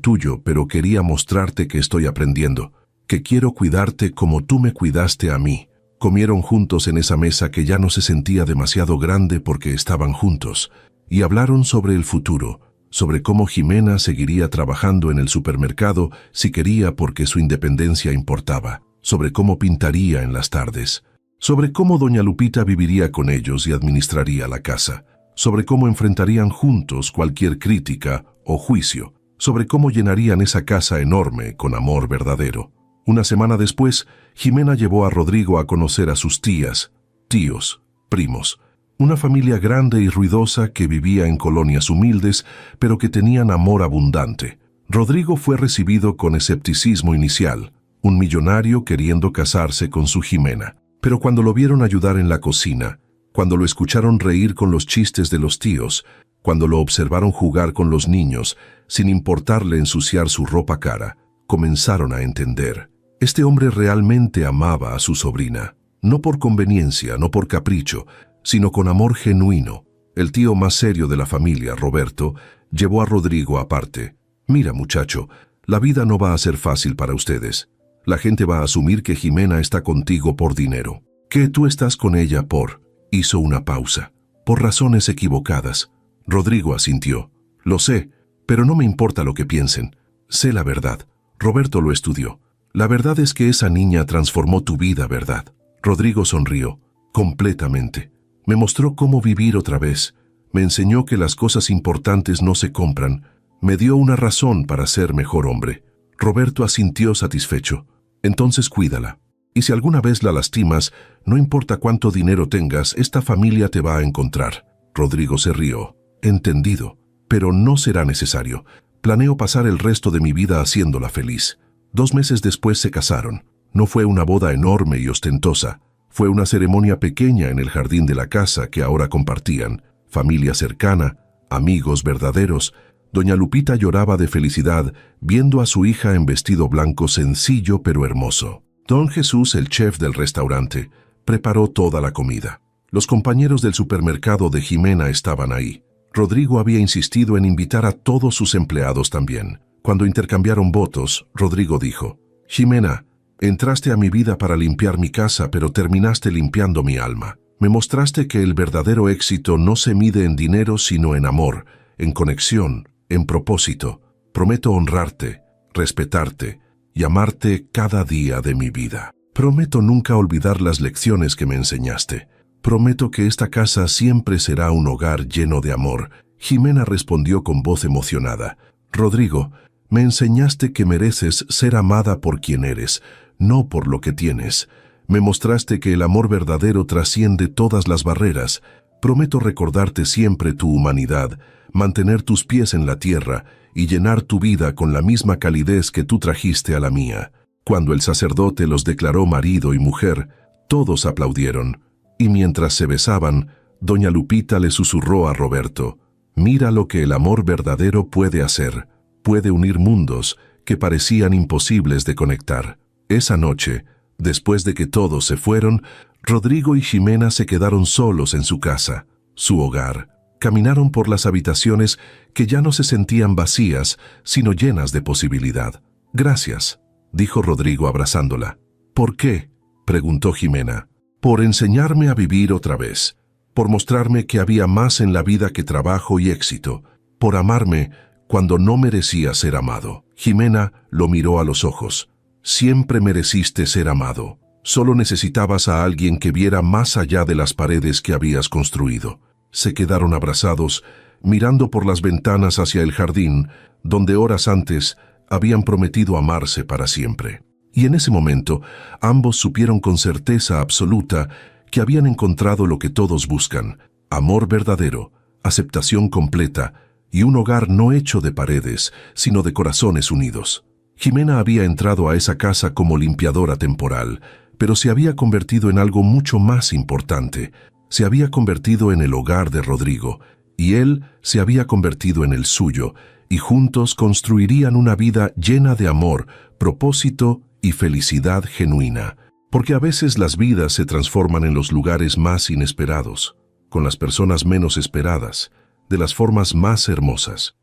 tuyo, pero quería mostrarte que estoy aprendiendo, que quiero cuidarte como tú me cuidaste a mí. Comieron juntos en esa mesa que ya no se sentía demasiado grande porque estaban juntos, y hablaron sobre el futuro, sobre cómo Jimena seguiría trabajando en el supermercado si quería porque su independencia importaba, sobre cómo pintaría en las tardes, sobre cómo doña Lupita viviría con ellos y administraría la casa, sobre cómo enfrentarían juntos cualquier crítica o juicio, sobre cómo llenarían esa casa enorme con amor verdadero. Una semana después, Jimena llevó a Rodrigo a conocer a sus tías, tíos, primos, una familia grande y ruidosa que vivía en colonias humildes, pero que tenían amor abundante. Rodrigo fue recibido con escepticismo inicial, un millonario queriendo casarse con su Jimena. Pero cuando lo vieron ayudar en la cocina, cuando lo escucharon reír con los chistes de los tíos, cuando lo observaron jugar con los niños, sin importarle ensuciar su ropa cara, comenzaron a entender. Este hombre realmente amaba a su sobrina, no por conveniencia, no por capricho, sino con amor genuino. El tío más serio de la familia, Roberto, llevó a Rodrigo aparte. Mira, muchacho, la vida no va a ser fácil para ustedes. La gente va a asumir que Jimena está contigo por dinero, que tú estás con ella por... Hizo una pausa. Por razones equivocadas. Rodrigo asintió. Lo sé, pero no me importa lo que piensen. Sé la verdad. Roberto lo estudió. La verdad es que esa niña transformó tu vida, ¿verdad? Rodrigo sonrió, completamente. Me mostró cómo vivir otra vez. Me enseñó que las cosas importantes no se compran. Me dio una razón para ser mejor hombre. Roberto asintió satisfecho. Entonces cuídala. Y si alguna vez la lastimas, no importa cuánto dinero tengas, esta familia te va a encontrar. Rodrigo se rió. Entendido. Pero no será necesario. Planeo pasar el resto de mi vida haciéndola feliz. 2 meses después se casaron. No fue una boda enorme y ostentosa. Fue una ceremonia pequeña en el jardín de la casa que ahora compartían. Familia cercana, amigos verdaderos. Doña Lupita lloraba de felicidad viendo a su hija en vestido blanco sencillo pero hermoso. Don Jesús, el chef del restaurante, preparó toda la comida. Los compañeros del supermercado de Jimena estaban ahí. Rodrigo había insistido en invitar a todos sus empleados también. Cuando intercambiaron votos, Rodrigo dijo: «Jimena, entraste a mi vida para limpiar mi casa, pero terminaste limpiando mi alma. Me mostraste que el verdadero éxito no se mide en dinero, sino en amor, en conexión, en propósito. Prometo honrarte, respetarte y amarte cada día de mi vida. Prometo nunca olvidar las lecciones que me enseñaste. Prometo que esta casa siempre será un hogar lleno de amor». Jimena respondió con voz emocionada: «Rodrigo, me enseñaste que mereces ser amada por quien eres, no por lo que tienes. Me mostraste que el amor verdadero trasciende todas las barreras. Prometo recordarte siempre tu humanidad, mantener tus pies en la tierra y llenar tu vida con la misma calidez que tú trajiste a la mía». Cuando el sacerdote los declaró marido y mujer, todos aplaudieron. Y mientras se besaban, doña Lupita le susurró a Roberto: «Mira lo que el amor verdadero puede hacer. Puede unir mundos que parecían imposibles de conectar». Esa noche, después de que todos se fueron, Rodrigo y Jimena se quedaron solos en su casa, su hogar. Caminaron por las habitaciones que ya no se sentían vacías, sino llenas de posibilidad. «Gracias», dijo Rodrigo abrazándola. «¿Por qué?», preguntó Jimena. «Por enseñarme a vivir otra vez, por mostrarme que había más en la vida que trabajo y éxito, por amarme cuando no merecía ser amado». Jimena lo miró a los ojos. «Siempre mereciste ser amado. Solo necesitabas a alguien que viera más allá de las paredes que habías construido». Se quedaron abrazados, mirando por las ventanas hacia el jardín, donde horas antes habían prometido amarse para siempre. Y en ese momento, ambos supieron con certeza absoluta que habían encontrado lo que todos buscan: amor verdadero, aceptación completa y un hogar no hecho de paredes, sino de corazones unidos. Jimena había entrado a esa casa como limpiadora temporal, pero se había convertido en algo mucho más importante. Se había convertido en el hogar de Rodrigo, y él se había convertido en el suyo, y juntos construirían una vida llena de amor, propósito y felicidad genuina. Porque a veces las vidas se transforman en los lugares más inesperados, con las personas menos esperadas, de las formas más hermosas.